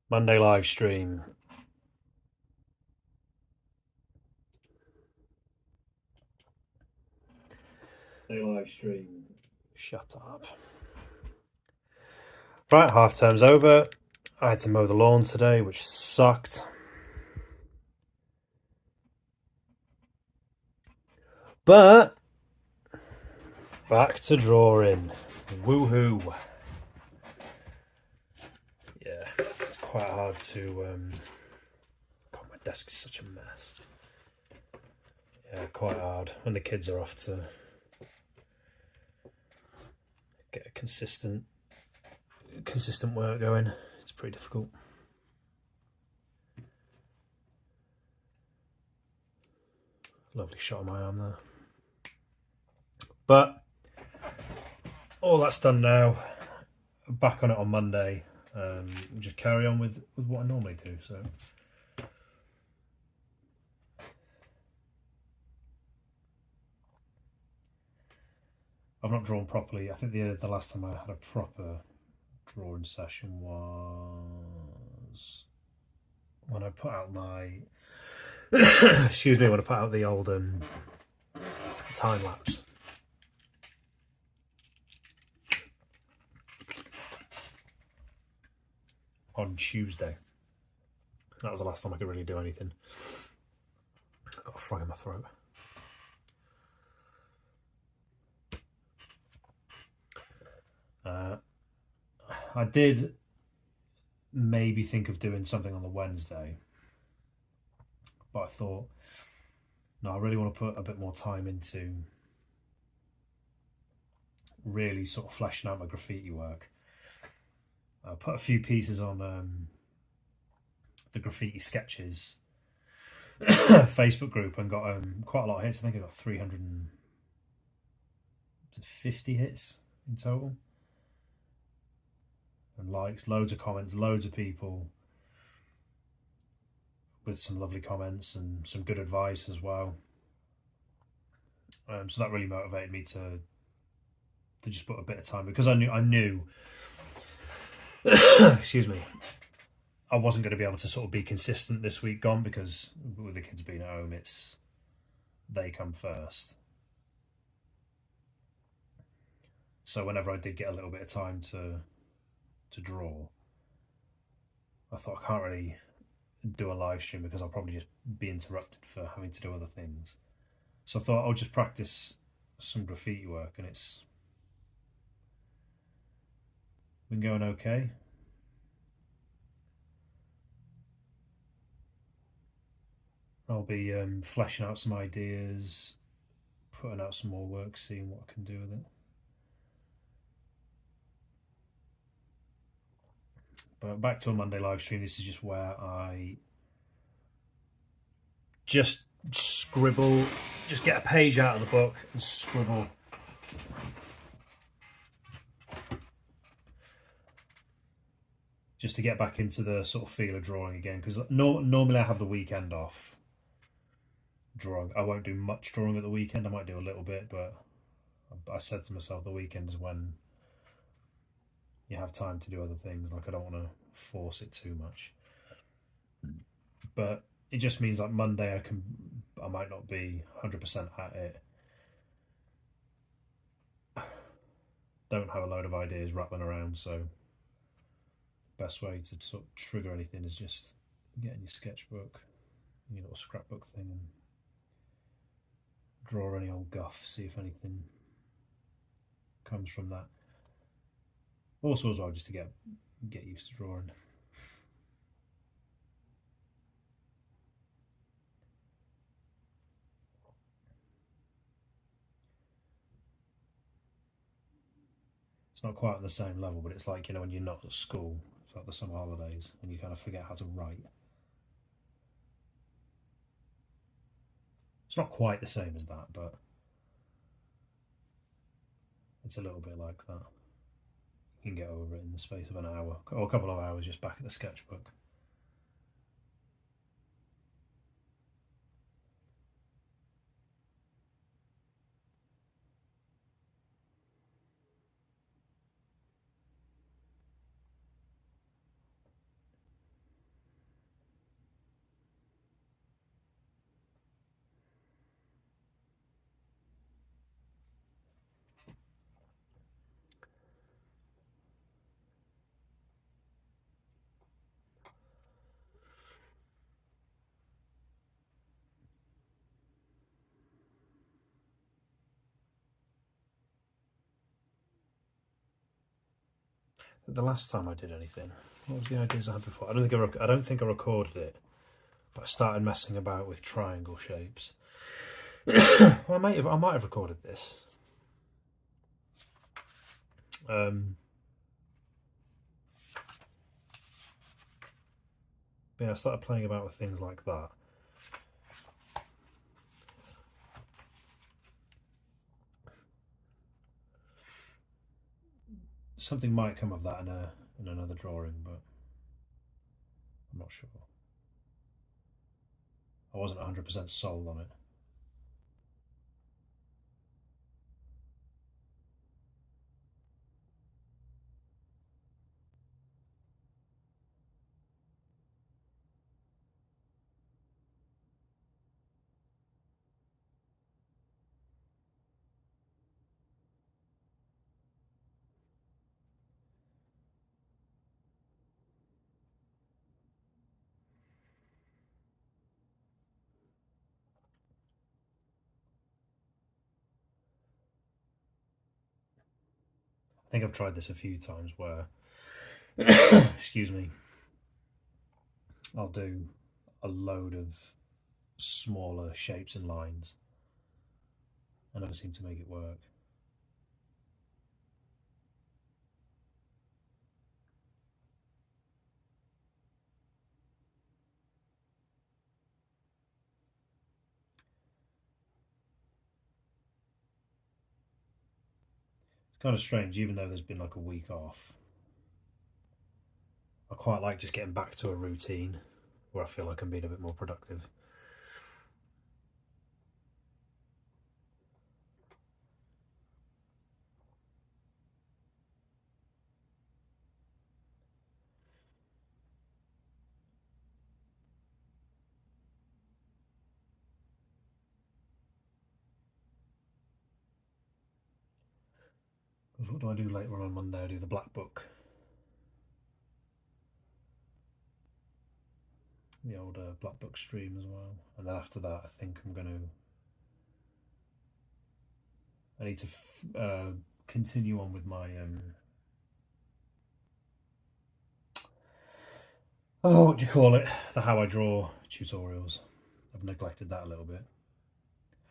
Monday Livestream. Monday Livestream. Shut up. Right, half term's over. I had to mow the lawn today, which sucked. But back to drawing. Woohoo. Yeah, it's quite hard to God, my desk is such a mess. Yeah, quite hard when the kids are off to get a consistent work going. It's pretty difficult. Lovely shot of my arm there. But all that's done now. Back on it on Monday. Just carry on with what I normally do. So I've not drawn properly. I think the last time I had a proper drawing session was when I put out my excuse me, when I put out the old time lapse. On Tuesday. That was the last time I could really do anything. I've got a frog in my throat. I did maybe think of doing something on the Wednesday, but I thought, no, I really want to put a bit more time into really sort of fleshing out my graffiti work. I put a few pieces on the graffiti sketches Facebook group and got quite a lot of hits. I think I got 350 hits in total. And likes, loads of comments, loads of people with some lovely comments and some good advice as well. So that really motivated me to just put a bit of time, because I knew excuse me, I wasn't going to be able to sort of be consistent this week gone, because with the kids being at home, they come first. So whenever I did get a little bit of time to draw, I thought I can't really do a live stream because I'll probably just be interrupted for having to do other things. So I thought I'll just practice some graffiti work, and it's been going okay. I'll be fleshing out some ideas, putting out some more work, seeing what I can do with it. But back to a Monday live stream. This is just where I just scribble, just get a page out of the book and scribble. Just to get back into the sort of feel of drawing again, because normally I have the weekend off drawing. I won't do much drawing at the weekend. I might do a little bit, but I said to myself the weekend is when you have time to do other things. Like, I don't want to force it too much. But it just means like Monday I might not be 100% at it. Don't have a load of ideas rattling around, so best way to sort of trigger anything is just getting your sketchbook, your little scrapbook thing, and draw any old guff, see if anything comes from that. Also as well, just to get used to drawing. It's not quite on the same level, but it's like, you know, when you're not at school, it's like the summer holidays, and you kind of forget how to write. It's not quite the same as that, but it's a little bit like that. You can get over it in the space of an hour, or a couple of hours, just back at the sketchbook. The last time I did anything, what was the ideas I had before? I don't think I recorded it, but I started messing about with triangle shapes. Well, I might have recorded this. Yeah, I started playing about with things like that. Something might come of that in another drawing, but I'm not sure. I wasn't 100% sold on it. I think I've tried this a few times where, excuse me, I'll do a load of smaller shapes and lines. I never seem to make it work. It's kind of strange, even though there's been like a week off. I quite like just getting back to a routine where I feel like I'm being a bit more productive. What do I do later on Monday? I do the black book. The old black book stream as well. And then after that, I think I'm going to... I need to continue on with my... what do you call it? The how I draw tutorials. I've neglected that a little bit.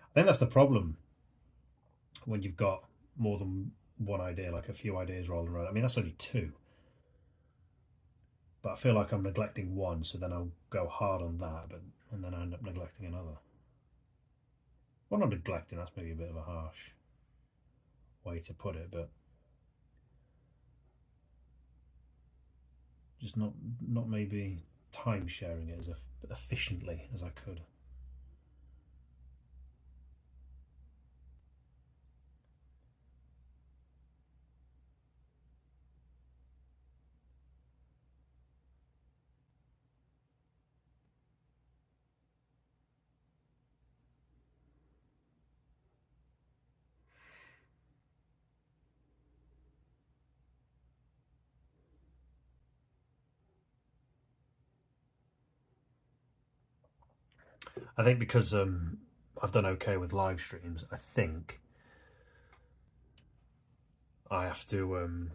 I think that's the problem when you've got more than one idea, like a few ideas rolling around. I mean, that's only two. But I feel like I'm neglecting one, so then I'll go hard on that, and then I end up neglecting another. Well, not neglecting, that's maybe a bit of a harsh way to put it, but just not maybe time sharing it as efficiently as I could. I think because I've done okay with live streams, I think I have to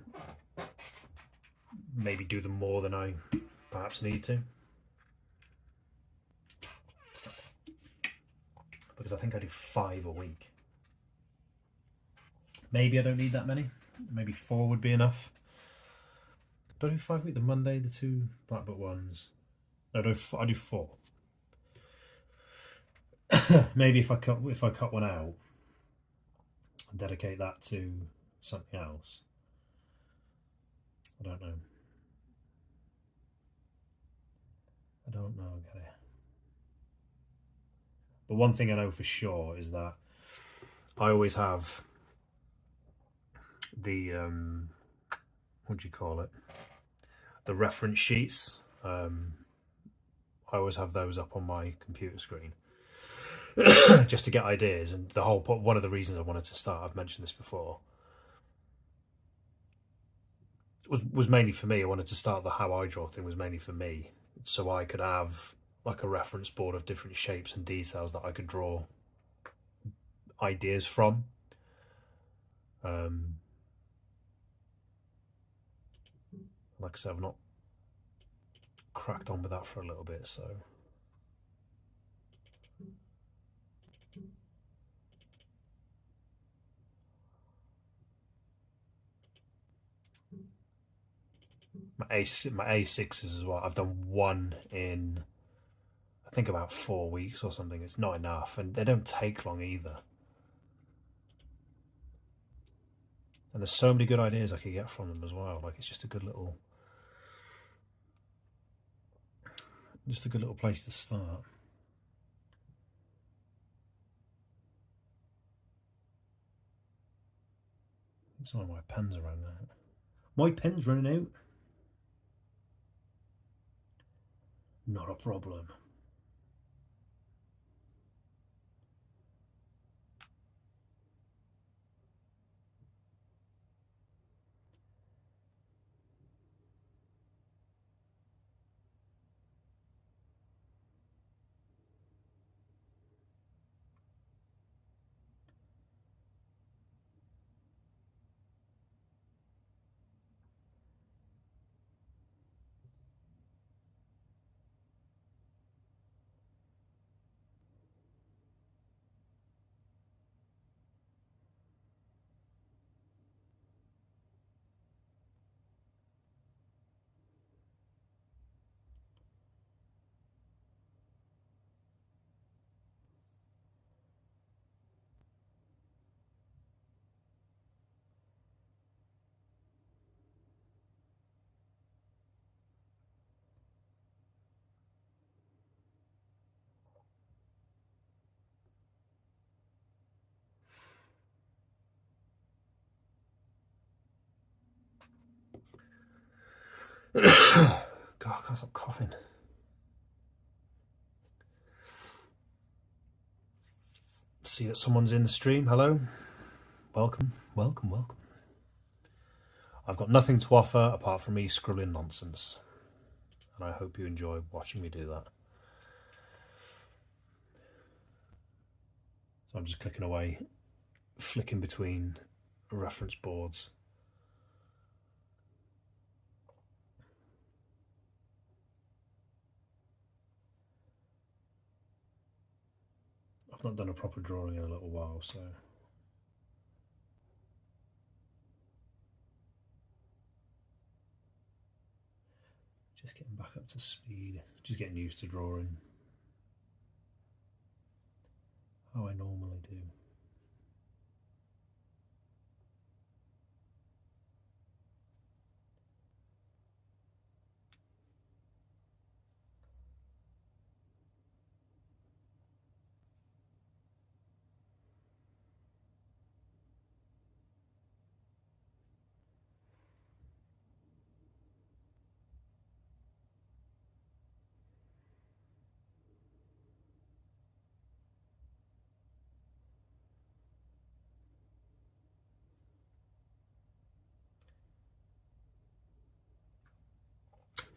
maybe do them more than I perhaps need to. Because I think I do 5 a week. Maybe I don't need that many. Maybe 4 would be enough. Do I do 5 a week? The Monday, the 2 black book ones. No, I do 4. Maybe if I cut one out and dedicate that to something else. I don't know. Okay. But one thing I know for sure is that I always have the what do you call it? The reference sheets. I always have those up on my computer screen just to get ideas. And one of the reasons I wanted to start, I've mentioned this before, was mainly for me. I wanted to start the how I draw thing was mainly for me, so I could have like a reference board of different shapes and details that I could draw ideas from. Like I said, I've not cracked on with that for a little bit, so my A6s as well. I've done one in, I think, about 4 weeks or something. It's not enough, and they don't take long either. And there's so many good ideas I could get from them as well. Like, it's just a good little place to start. Some of my pens are running out. My pen's running out. Not a problem. God, I can't stop coughing. See that someone's in the stream. Hello. Welcome, welcome, welcome. I've got nothing to offer apart from me scribbling nonsense. And I hope you enjoy watching me do that. So I'm just clicking away, flicking between reference boards. I've not done a proper drawing in a little while, so just getting back up to speed, just getting used to drawing how I normally do.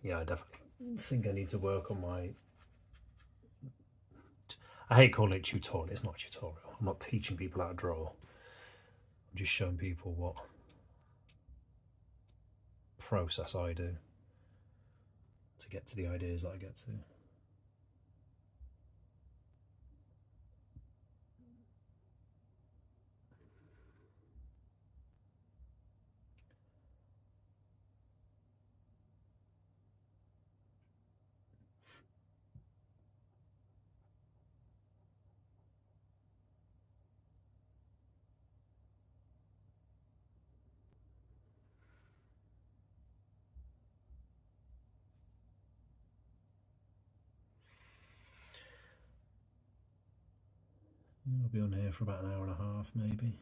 Yeah, I definitely think I need to work on my... I hate calling it tutorial. It's not a tutorial. I'm not teaching people how to draw. I'm just showing people what process I do to get to the ideas that I get to. I'll be on here for about an hour and a half, maybe.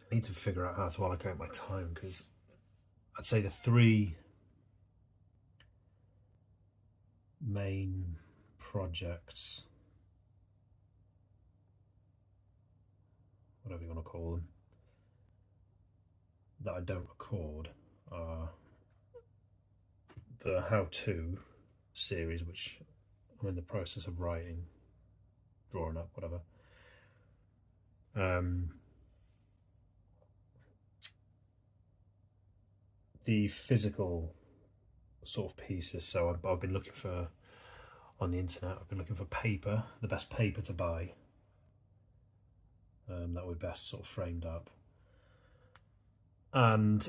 I need to figure out how to allocate my time, because I'd say the three main projects, whatever you want to call them, that I don't record are the how-to series, which I'm in the process of writing, drawing up, whatever. The physical sort of pieces, so I've been looking for, on the internet, I've been looking for paper, the best paper to buy, that would best sort of framed up, and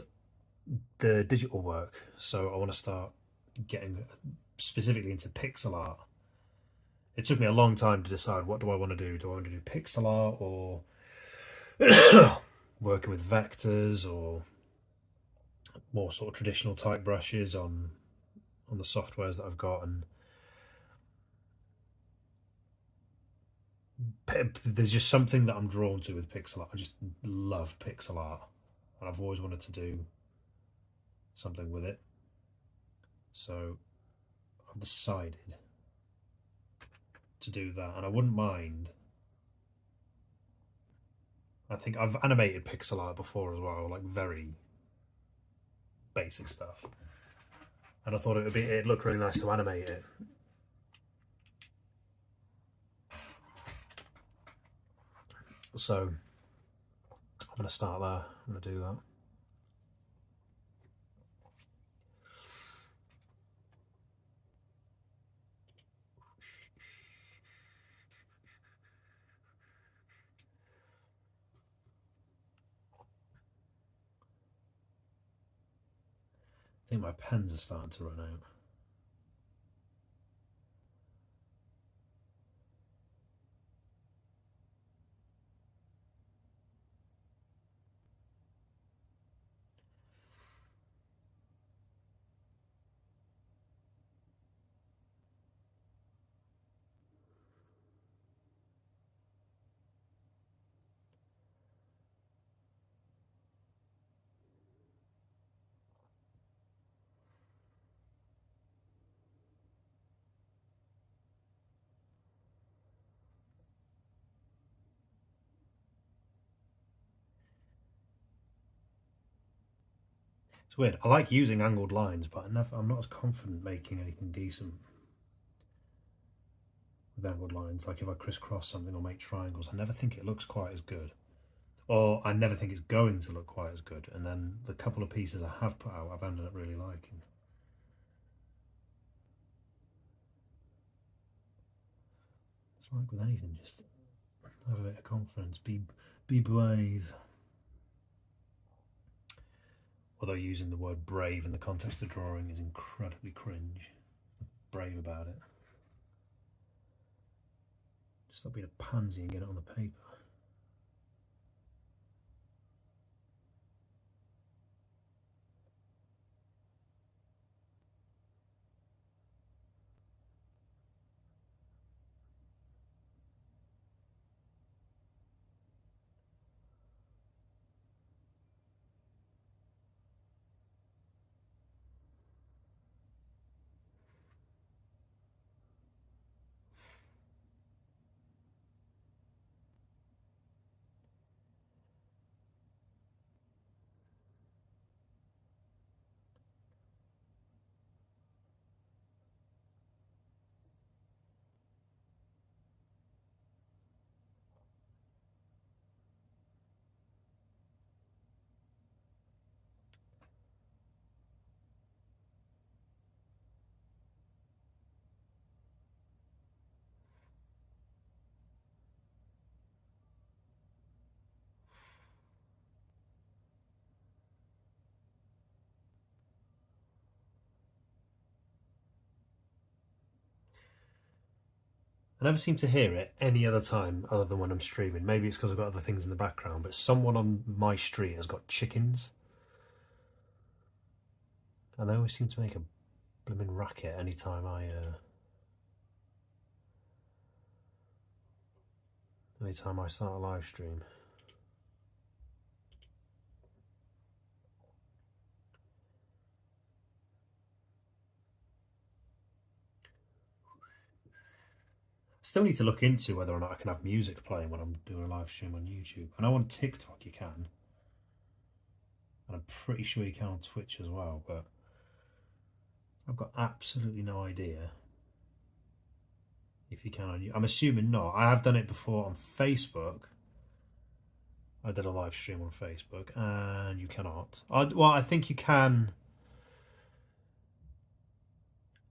the digital work. So I want to start getting specifically into pixel art. It took me a long time to decide, what do I want to do? Do I want to do pixel art or working with vectors, or more sort of traditional type brushes on the softwares that I've got? And there's just something that I'm drawn to with pixel art. I just love pixel art, and I've always wanted to do something with it. So I've decided to do that, and I wouldn't mind. I think I've animated pixel art before as well, like very basic stuff, and I thought it'd look really nice to animate it. So I'm going to start there. I'm going to do that. I think my pens are starting to run out. It's weird. I like using angled lines, but I'm not as confident making anything decent with angled lines. Like if I crisscross something or make triangles, I never think it looks quite as good. Or I never think it's going to look quite as good. And then the couple of pieces I have put out, I've ended up really liking. It's like with anything, just have a bit of confidence. Be brave. Although using the word brave in the context of drawing is incredibly cringe. Brave about it. Just stop being a pansy and get it on the paper. I never seem to hear it any other time other than when I'm streaming. Maybe it's because I've got other things in the background, but someone on my street has got chickens. And they always seem to make a blooming racket anytime I start a live stream. still need to look into whether or not I can have music playing when I'm doing a live stream on YouTube. I know on TikTok you can. And I'm pretty sure you can on Twitch as well, but I've got absolutely no idea if you can on YouTube. I'm assuming not. I have done it before on Facebook. I did a live stream on Facebook, and you cannot. Well, I think you can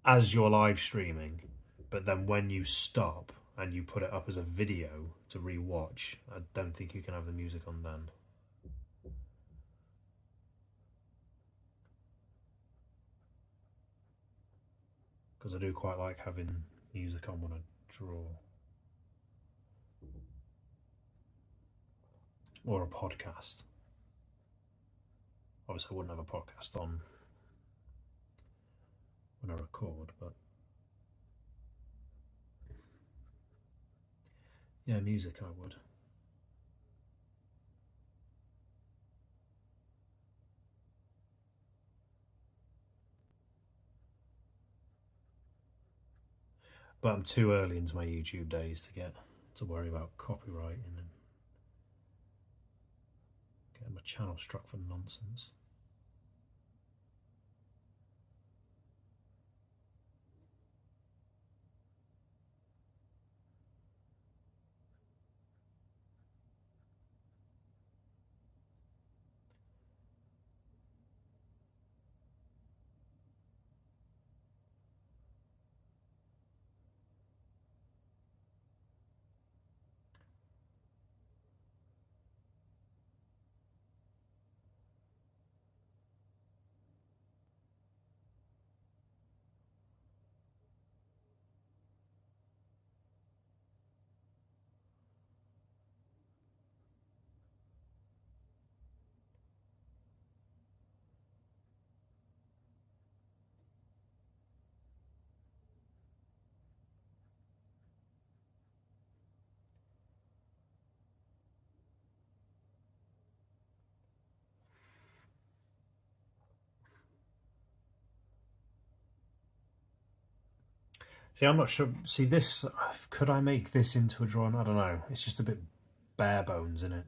as you're live streaming, but then when you stop and you put it up as a video to re-watch, I don't think you can have the music on then. Because I do quite like having music on when I draw. Or a podcast. Obviously I wouldn't have a podcast on when I record, but yeah, music I would. But I'm too early into my YouTube days to worry about copyrighting and getting my channel struck for nonsense. See, I'm not sure. See, this, could I make this into a drawing? I don't know. It's just a bit bare bones, isn't it?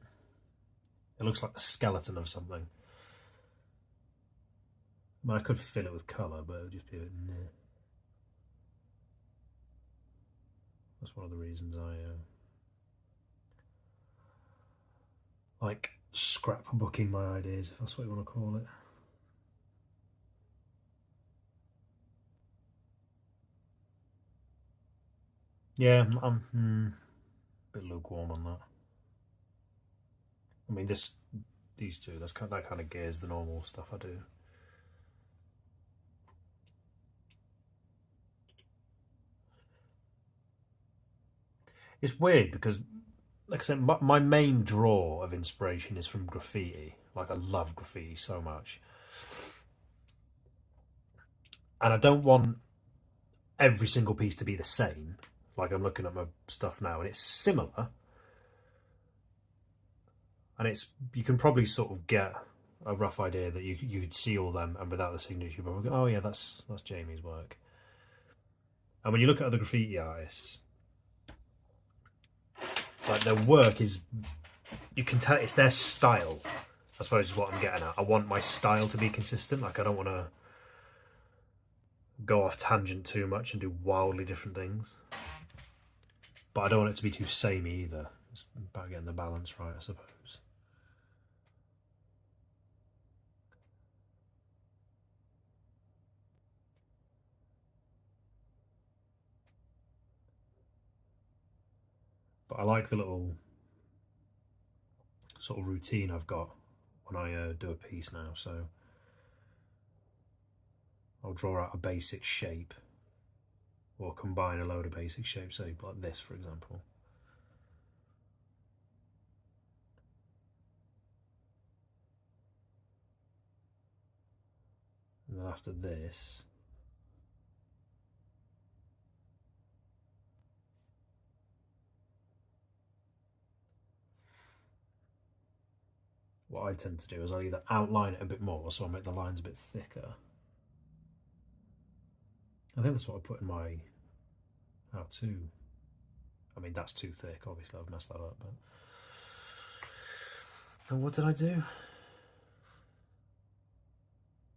It looks like the skeleton of something. I mean, I could fill it with colour, but it would just be a bit meh. That's one of the reasons I like scrapbooking my ideas, if that's what you want to call it. Yeah, I'm a bit lukewarm on that. I mean, these two, that kind of gears the normal stuff I do. It's weird because, like I said, my main draw of inspiration is from graffiti. Like, I love graffiti so much. And I don't want every single piece to be the same. Like, I'm looking at my stuff now and it's similar. And you can probably sort of get a rough idea that you could see all them, and without the signature, you probably go, oh yeah, that's Jamie's work. And when you look at other graffiti artists, like, their work is, you can tell it's their style, I suppose is what I'm getting at. I want my style to be consistent. Like, I don't want to go off tangent too much and do wildly different things. But I don't want it to be too samey either. It's about getting the balance right, I suppose. But I like the little sort of routine I've got when I do a piece now. So I'll draw out a basic shape, or combine a load of basic shapes, say like this, for example. And then after this, what I tend to do is I'll either outline it a bit more, so I'll make the lines a bit thicker. I think that's what I put in my how-to. I mean, that's too thick, obviously I've messed that up. But... And what did I do?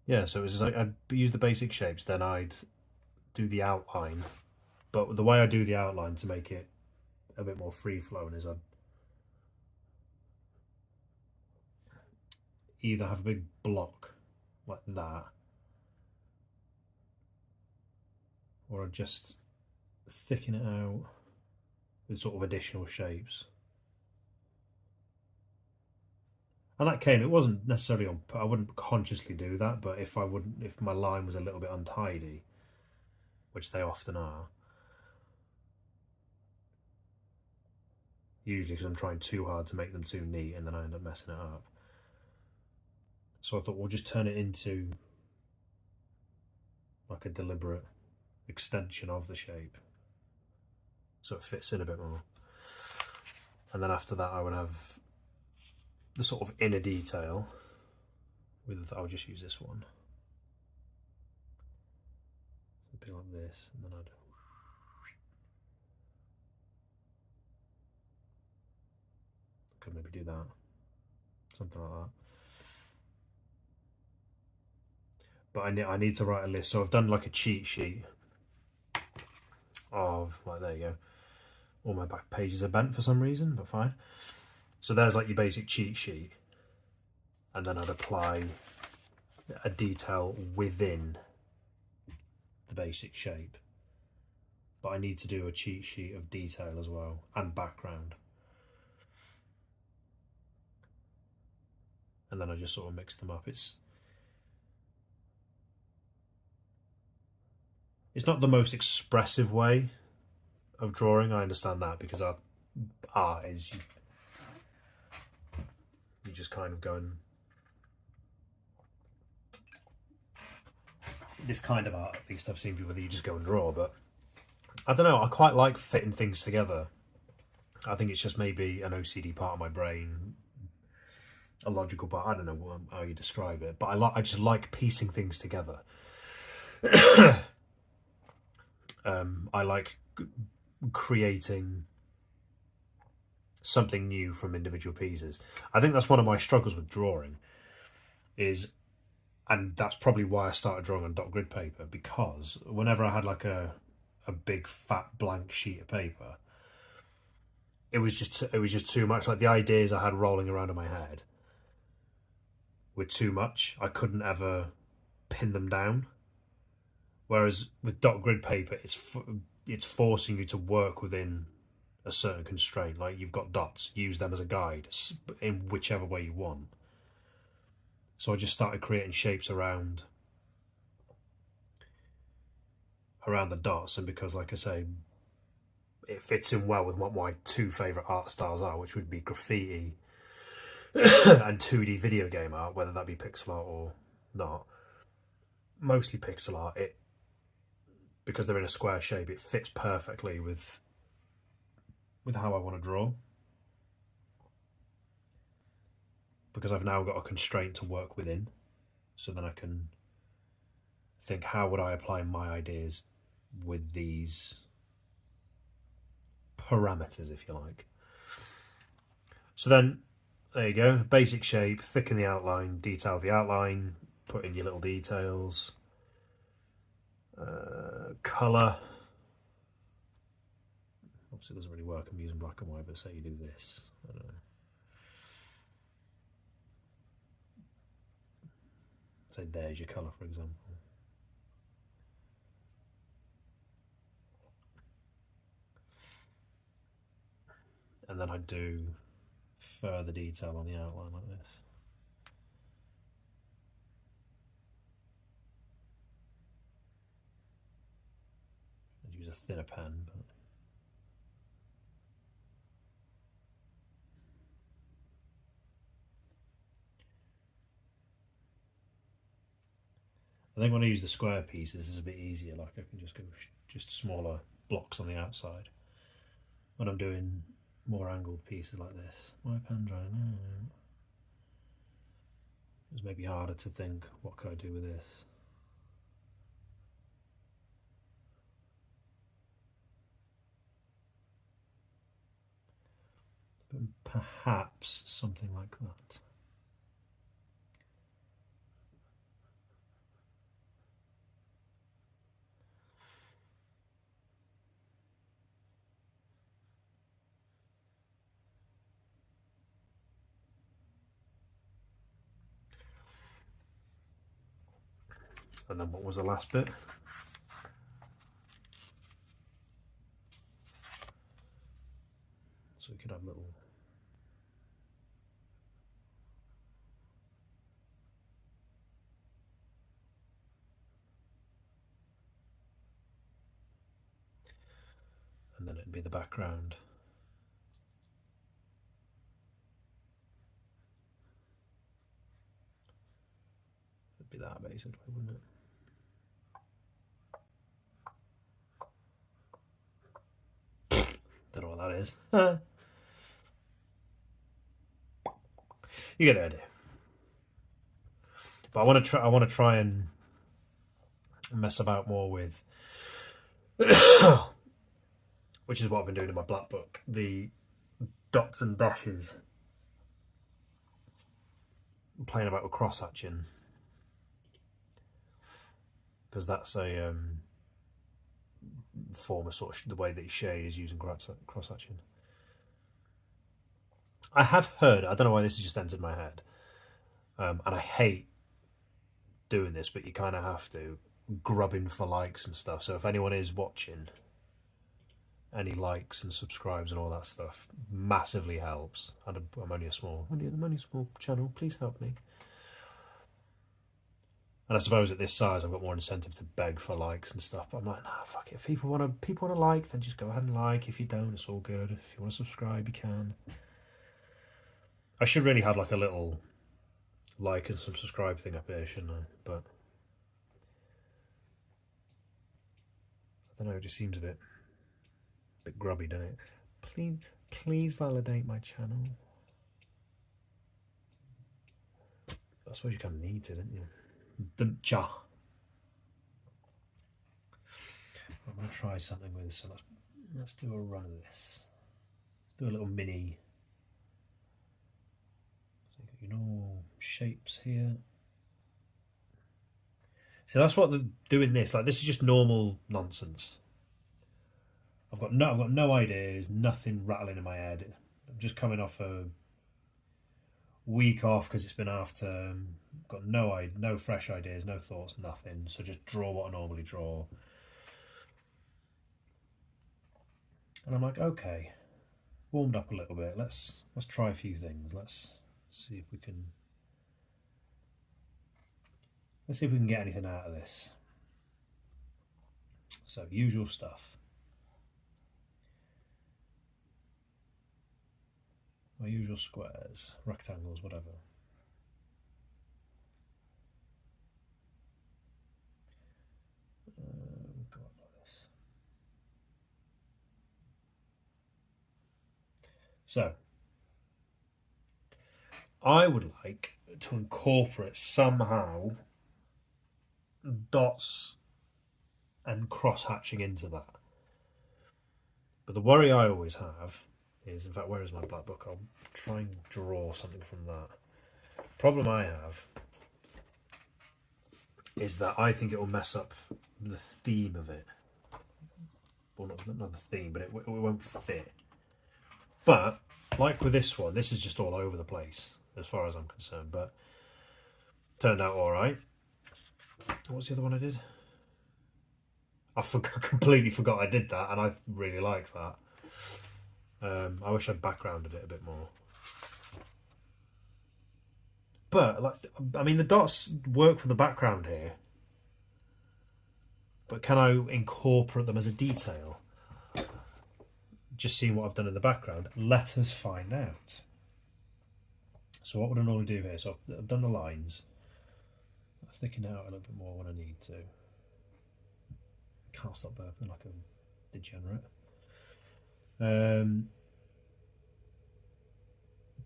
Yeah, so it was like I'd use the basic shapes, then I'd do the outline. But the way I do the outline to make it a bit more free-flowing is I'd either have a big block like that, or I'd just thicken it out with sort of additional shapes. And that came, it wasn't necessarily on, I wouldn't consciously do that, but if my line was a little bit untidy, which they often are, usually because I'm trying too hard to make them too neat and then I end up messing it up. So I thought we'll just turn it into like a deliberate extension of the shape so it fits in a bit more. And then after that I would have the sort of inner detail with, I'll just use this one. A bit like this, and then I'd could maybe do that, something like that. But I need to write a list, so I've done like a cheat sheet of, like, there you go, all my back pages are bent for some reason, but fine. So there's like your basic cheat sheet, and then I'd apply a detail within the basic shape. But I need to do a cheat sheet of detail as well, and background. And then I just sort of mix them up. It's not the most expressive way of drawing, I understand that, because our art is you just kind of go and, this kind of art, at least I've seen people that you just go and draw, but I don't know, I quite like fitting things together. I think it's just maybe an OCD part of my brain, a logical part, I don't know how you describe it, but I just like piecing things together. I like creating something new from individual pieces. I think that's one of my struggles with drawing is, and that's probably why I started drawing on dot grid paper, because whenever I had like a big fat blank sheet of paper, it was just too much. Like the ideas I had rolling around in my head were too much. I couldn't ever pin them down. Whereas with dot grid paper, it's forcing you to work within a certain constraint. Like you've got dots, use them as a guide in whichever way you want. So I just started creating shapes around the dots, and because, like I say, it fits in well with what my two favourite art styles are, which would be graffiti and 2D video game art, whether that be pixel art or not. Mostly pixel art. Because they're in a square shape, it fits perfectly with how I want to draw. Because I've now got a constraint to work within, so then I can think, how would I apply my ideas with these parameters, if you like. So then, there you go, basic shape, thicken the outline, detail the outline, put in your little details. Colour, obviously it doesn't really work, I'm using black and white, but say you do this, I don't know. Say there's your colour, for example. And then I do further detail on the outline like this. I'd use a thinner pen, but I think when I use the square pieces, it's a bit easier. Like I can just go just smaller blocks on the outside. When I'm doing more angled pieces like this, my pen's running out. It's maybe harder to think, what could I do with this? Perhaps something like that. And then what was the last bit? So we could have little... And then it'd be the background. It'd be that basically, wouldn't it? Don't know what that is. You get the idea. But I want to try and mess about more with, which is what I've been doing in my black book, the dots and dashes. I'm playing about with cross hatching, because that's a form of sort of the way that you shade is using cross hatching. I have heard, I don't know why this has just entered my head, and I hate doing this, but you kind of have to, grubbing for likes and stuff. So if anyone is watching, any likes and subscribes and all that stuff massively helps. And I'm only a small channel, please help me. And I suppose at this size I've got more incentive to beg for likes and stuff, but I'm like, nah, fuck it. If people want to like, then just go ahead and like. If you don't, it's all good. If you want to subscribe, you can. I should really have like a little like and some subscribe thing up here, shouldn't I? But I don't know, it just seems a bit grubby, doesn't it? Please validate my channel. I suppose you kind of need to, don't you? Don't ya? I'm going to try something with this, so let's do a run of this. Let's do a little mini. So you know, shapes here. So that's what they're doing this. Like, this is just normal nonsense. I've got no ideas, nothing rattling in my head. I'm just coming off a week off because it's been half term. Got no fresh ideas, no thoughts, nothing. So just draw what I normally draw. And I'm like, okay, warmed up a little bit. Let's try a few things. Let's see if we can get anything out of this. So usual stuff. My usual squares, rectangles, whatever. Go up like this. So, I would like to incorporate somehow dots and cross hatching into that. But the worry I always have is, in fact, where is my black book? I'll try and draw something from that. Problem I have is that I think it will mess up the theme of it. Well, not the theme, but it won't fit. But, like with this one, this is just all over the place, as far as I'm concerned, but turned out alright. What's the other one I did? I completely forgot I did that, and I really like that. I wish I'd backgrounded it a bit more. But, like, I mean, the dots work for the background here. But can I incorporate them as a detail? Just seeing what I've done in the background. Let us find out. So what would I normally do here? So I've done the lines. I'll thicken it out a little bit more when I need to. Can't stop burping like a degenerate.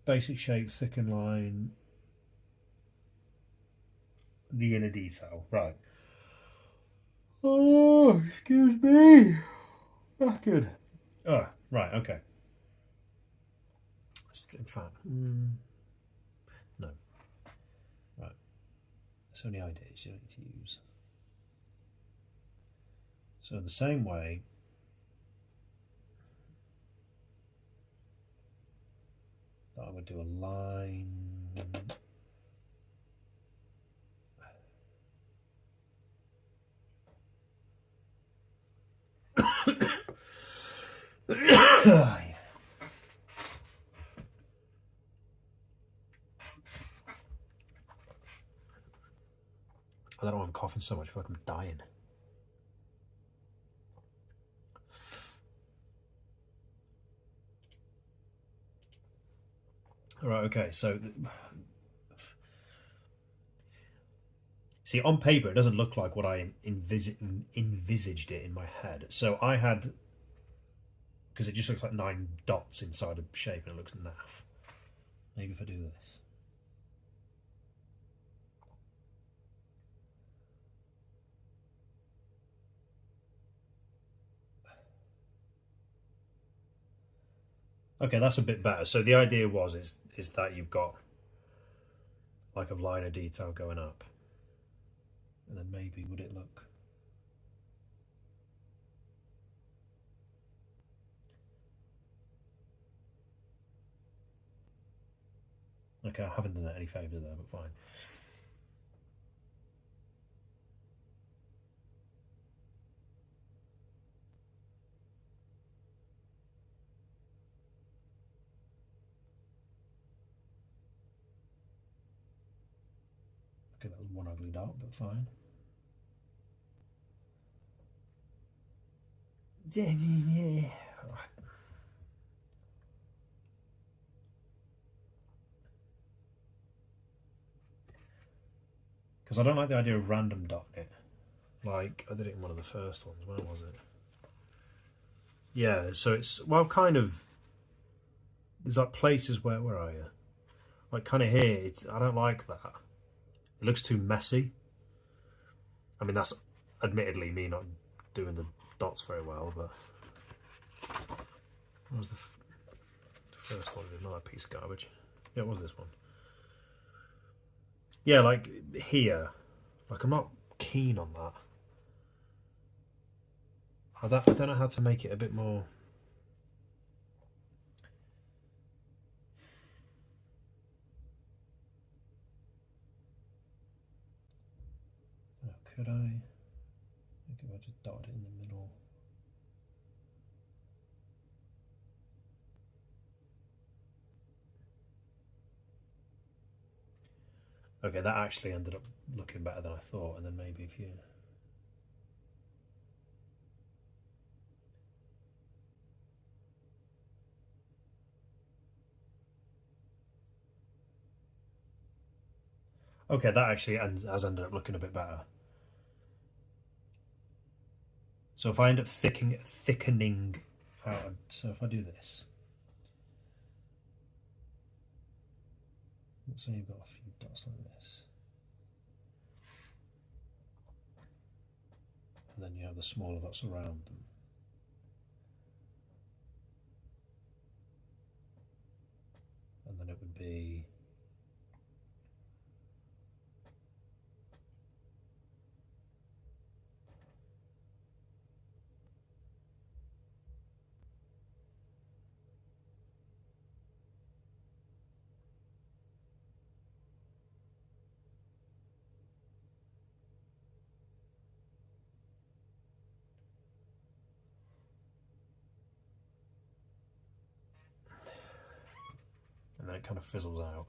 Basic shape, thicken line, the inner detail. Right. Oh, excuse me. Oh, good. Oh, right, okay. in fact, no. Right. So many ideas you don't need to use. So in the same way, that I would do a line. I don't know why I'm coughing so much, I feel like I'm dying. Alright, okay, so see, on paper it doesn't look like what I envisaged it in my head. So I had, because it just looks like 9 dots inside a shape and it looks naff. Maybe if I do this. Okay, that's a bit better. So the idea is that you've got like a line of detail going up. And then maybe would it look... Okay, I haven't done it any favours there, but fine. Okay, that was one ugly dot, but fine. Yeah. Because I don't like the idea of random dotting it. Like, I did it in one of the first ones. Where was it? Yeah, so it's, well, kind of, there's like places where are you? Like kind of here, I don't like that. It looks too messy. I mean, that's admittedly me not doing the dots very well, but... What was the first one? Not that piece of garbage. Yeah, it was this one. Yeah, like here. Like, I'm not keen on that. I don't know how to make it a bit more... Oh, could I? I think if I just dotted it in the middle. Okay, that actually ended up looking better than I thought, and then maybe if you... Okay, that actually has ended up looking a bit better. So if I end up thickening out, so if I do this, let's say you've got a few dots like this, and then you have the smaller dots around them. And then it would be... and then it kind of fizzles out.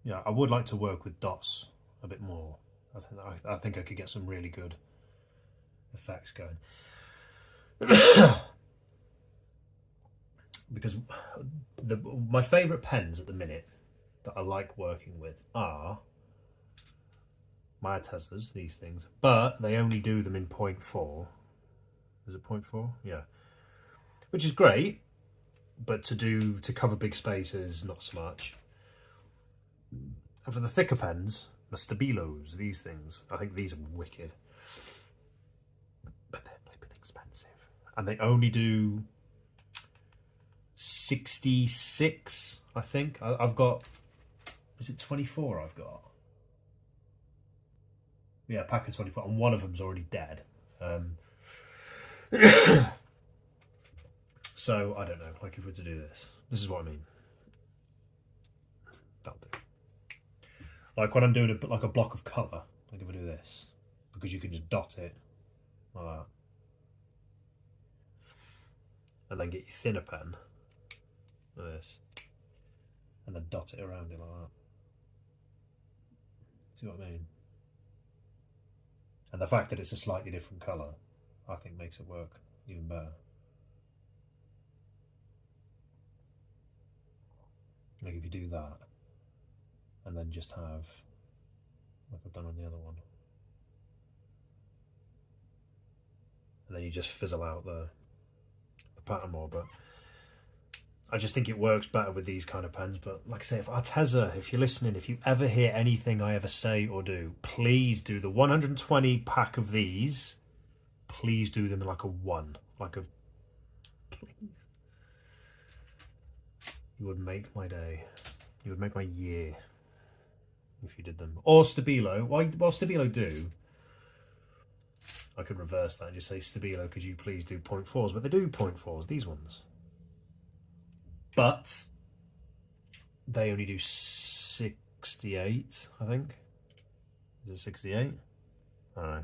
Yeah, I would like to work with dots a bit more. I think I could get some really good effects going. Because my favourite pens at the minute that I like working with are my Teslas, these things, but they only do them in 0.4. Is it 0.4? Yeah. Which is great, but to cover big spaces, not so much. And for the thicker pens, the Stabilos, these things, I think these are wicked. But they've been expensive. And they only do 66, I think. I've got, is it 24 I've got? Yeah, a pack of 24, and one of them's already dead. So, I don't know, like if we were to do this is what I mean. That'll do. Like when I'm doing like a block of colour, like if I do this, because you can just dot it like that. And then get your thinner pen, like this, and then dot it around it like that. See what I mean? And the fact that it's a slightly different colour, I think makes it work even better. Like if you do that, and then just have, like I've done on the other one, and then you just fizzle out the pattern more. But I just think it works better with these kind of pens. But like I say, if Arteza, if you're listening, if you ever hear anything I ever say or do, please do the 120 pack of these. Please do them like a 1, like a. Please. You would make my day. You would make my year if you did them. Or Stabilo. Well, Stabilo do. I could reverse that and just say, Stabilo, could you please do 0.4s? But they do 0.4s, these ones. But they only do 68, I think. Is it 68? I don't know.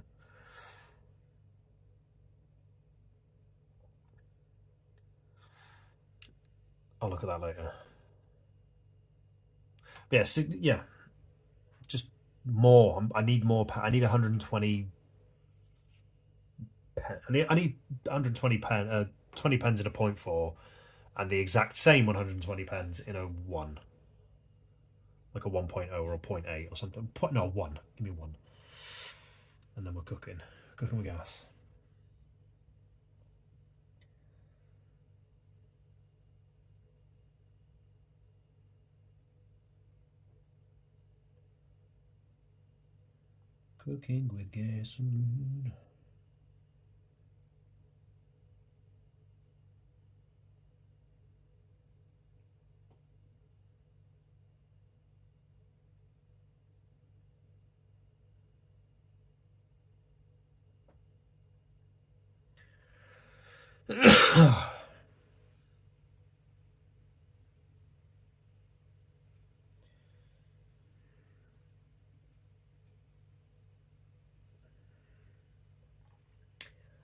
I'll look at that later. But yeah, yeah. Just more. I need more. I need 120 pen. I need 120 pen. 20 pens in a 0.4, and the exact same 120 pens in a 1, like a 1.0 or a 0.8 or something. No, 1. Give me 1, and then we're cooking with gas. Cooking with gasoline.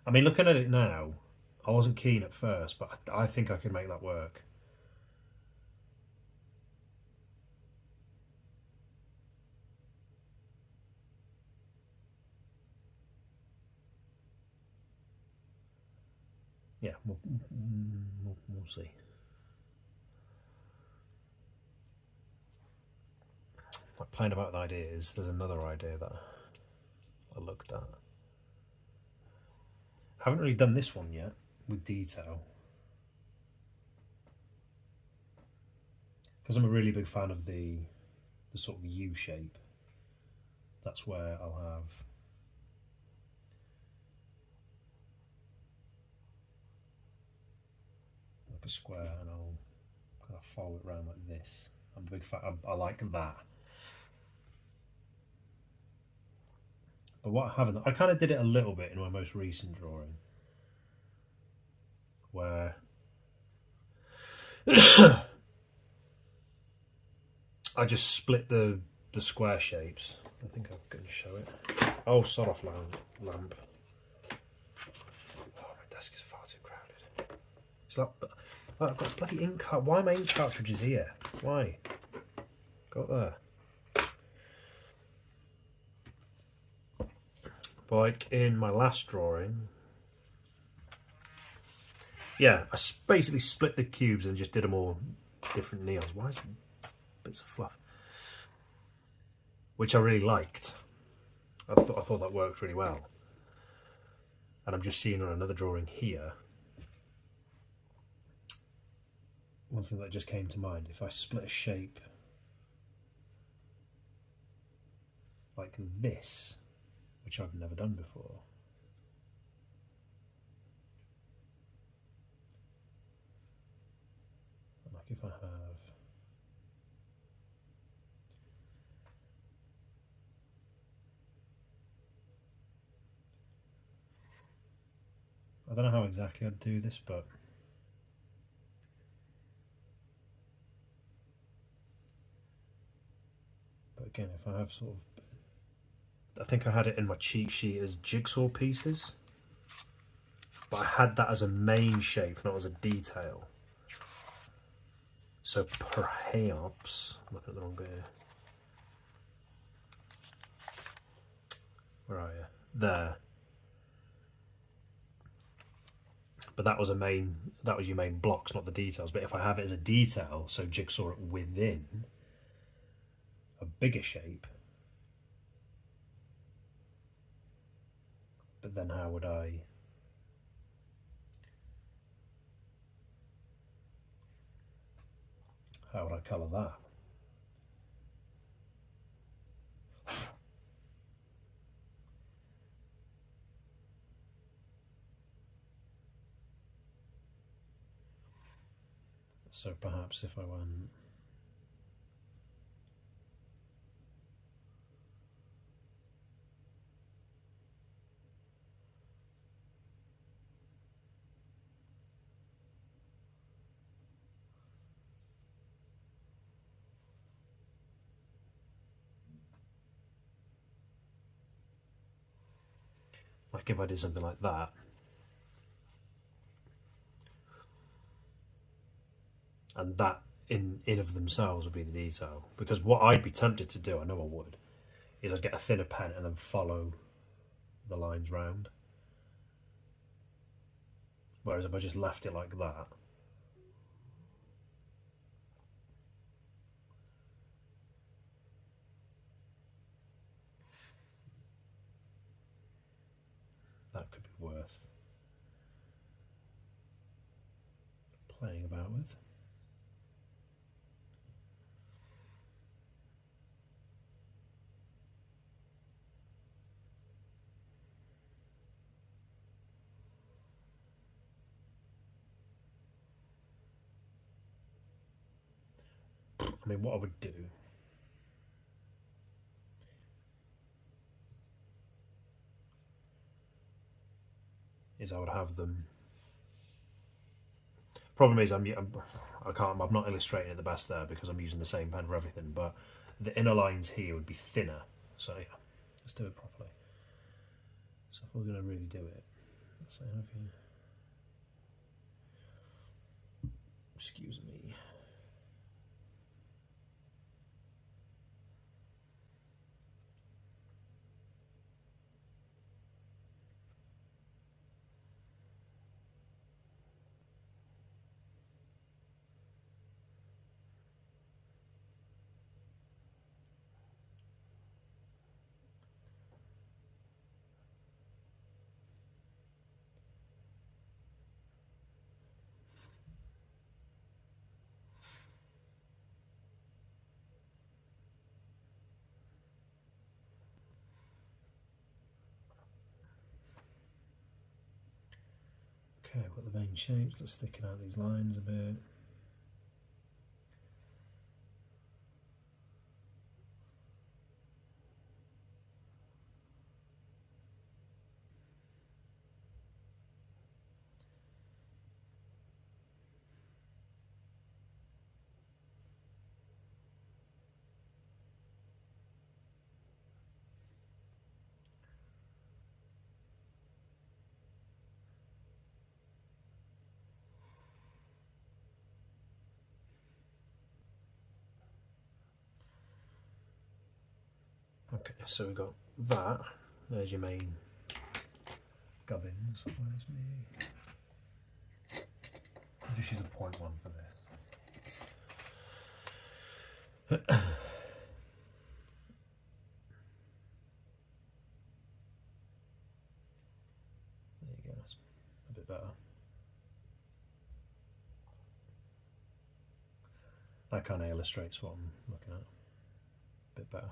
I mean, looking at it now, I wasn't keen at first, but I think I can make that work. Yeah, we'll see. Like playing about with ideas, there's another idea that I looked at. I haven't really done this one yet with detail, because I'm a really big fan of the sort of U shape. That's where I'll have like a square, and I'll kind of fold it around like this. I'm a big fan. I like that. But what I haven't, I kind of did it a little bit in my most recent drawing, where I just split the square shapes. I think I'm going to show it. Oh, sod off lamp. Oh, my desk is far too crowded. It's like, oh, I've got a bloody ink card. Why are my ink cartridges here? Why? Go up there. But like in my last drawing, yeah, I basically split the cubes and just did them all different nails. Why is it bits of fluff? Which I really liked. I thought that worked really well. And I'm just seeing on another drawing here. One thing that just came to mind, if I split a shape like this, which I've never done before. if I have. I don't know how exactly I'd do this, but again, if I have sort of, I think I had it in my cheat sheet as jigsaw pieces, but I had that as a main shape, not as a detail. So perhaps, I'm looking at the wrong bit here. Where are you? There. But that was your main blocks, not the details. But if I have it as a detail, so jigsaw it within a bigger shape, but then how would I colour that? So perhaps if I went, like if I did something like that, and that in of themselves would be the detail. Because what I'd be tempted to do, I know I would, is I'd get a thinner pen and then follow the lines round. Whereas if I just left it like that, that could be worth playing about with. I mean, what I would do is I would have them. Problem is, I'm not illustrating it the best there because I'm using the same pen for everything. But the inner lines here would be thinner. So yeah, let's do it properly. So if we're going to really do it, let's say, have you? Excuse me. Okay, I've got the main shapes. Let's thicken out these lines a bit. Okay, so we've got that. There's your main gubbins. Where's me? I'll just use a 0.1 for this. There you go, that's a bit better. That kind of illustrates what I'm looking at. A bit better.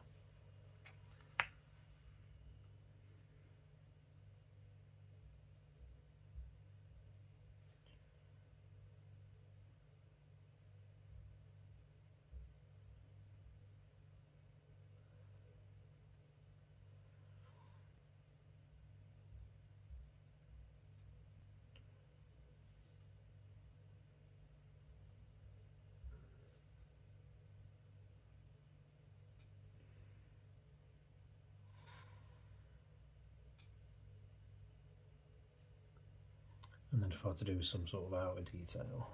And then if I had to do some sort of outer detail.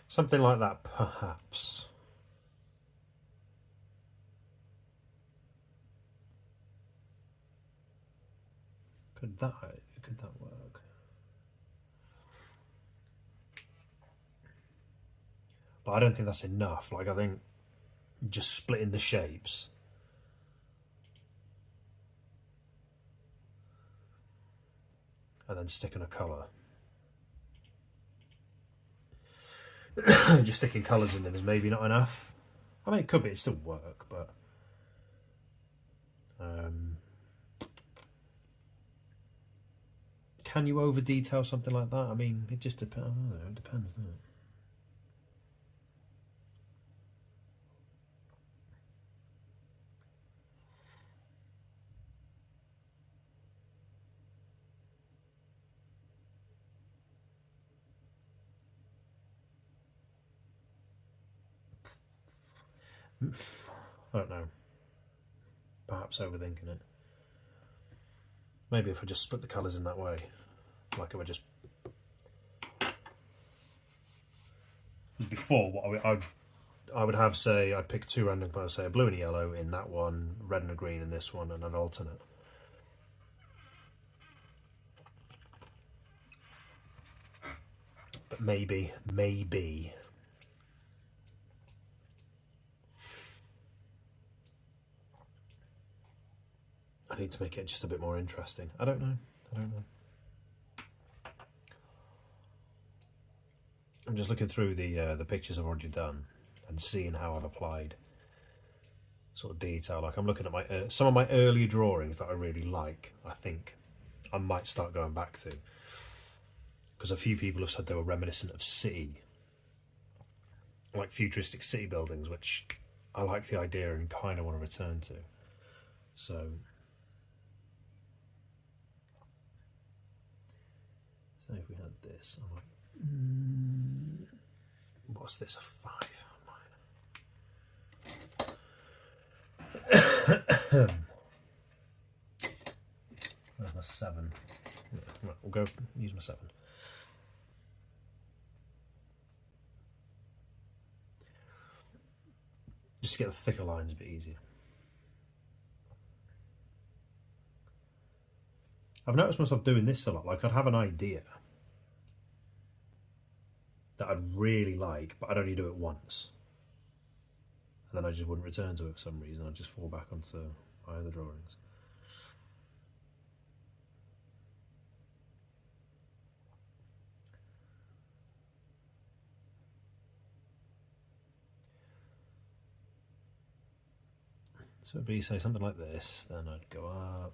Something like that, perhaps. Could that work? But I don't think that's enough. Like, I think just splitting the shapes. And then sticking a colour. Just sticking colours in them is maybe not enough. I mean, it could be, it still work, but can you over detail something like that? I mean, it just depends. I don't know, it depends, doesn't it? I don't know. Perhaps overthinking it. Maybe if I just split the colours in that way, like if I just before what I would have, say, I'd pick two random colours, say a blue and a yellow in that one, red and a green in this one, and an alternate. But maybe I need to make it just a bit more interesting. I don't know. I'm just looking through the pictures I've already done and seeing how I've applied sort of detail. Like, I'm looking at my some of my earlier drawings that I really like. I think I might start going back to, because a few people have said they were reminiscent of city, like futuristic city buildings, which I like the idea and kind of want to return to. So if we had this, I'm like, what's this? A 5? Where's my 7? Yeah, right, we'll go use my 7. Just to get the thicker lines a bit easier. I've noticed myself doing this a lot. Like, I'd have an idea that I'd really like, but I'd only do it once. And then I just wouldn't return to it for some reason. I'd just fall back onto my other drawings. So it'd be, say, something like this, then I'd go up.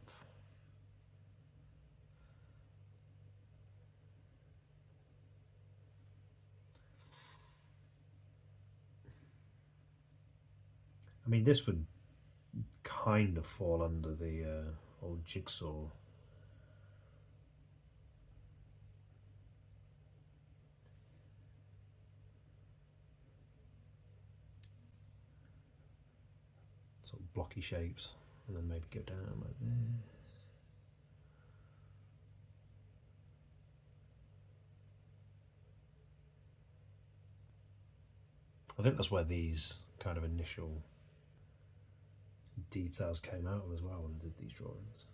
I mean, this would kind of fall under the old jigsaw. Sort of blocky shapes, and then maybe go down like this. I think that's where these kind of initial details came out of as well when I did these drawings.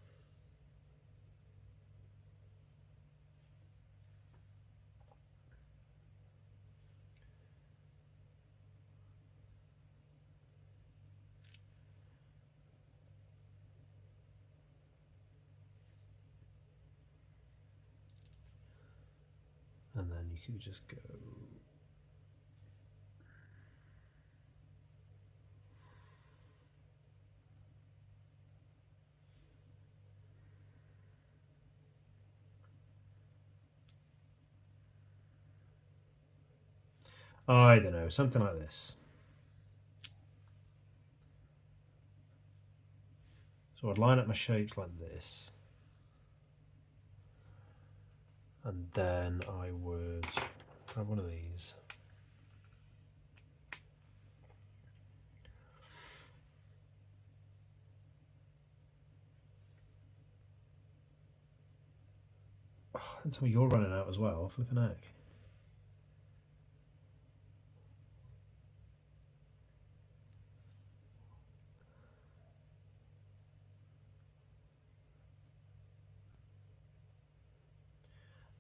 And then you could just go I don't know, something like this. So I'd line up my shapes like this. And then I would grab one of these. Oh, and tell me you're running out as well, flipping heck.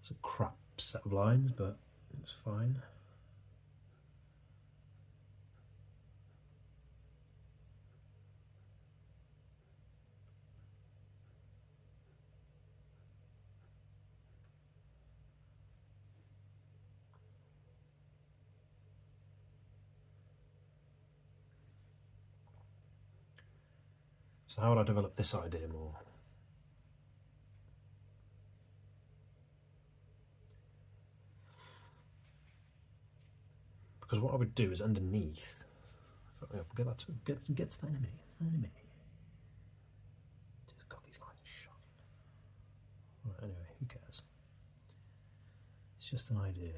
It's a crap set of lines, but it's fine. So how would I develop this idea more? Because what I would do is underneath. Get to the enemy. It's the enemy. Just got these lines shot. Right, anyway, who cares? It's just an idea.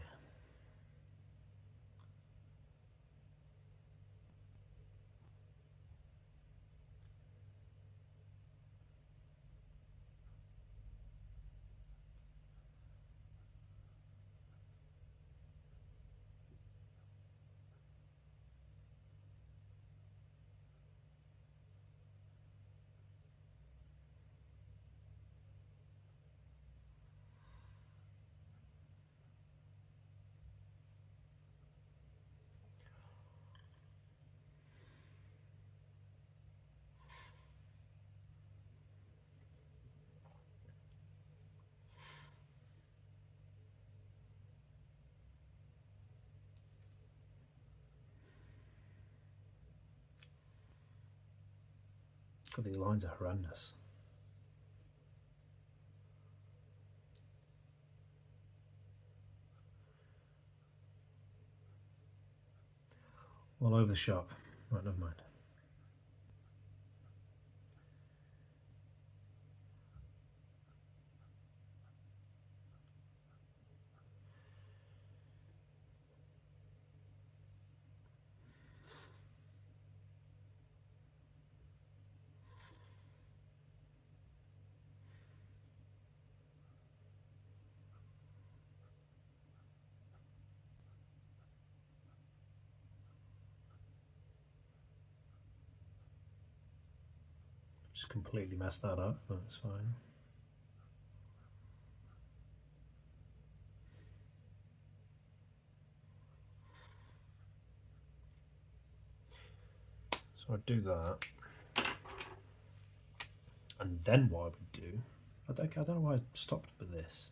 God, these lines are horrendous. All over the shop. Right, never mind. Just completely messed that up, but it's fine. So I'd do that. And then what I would do, I don't know why I stopped with this.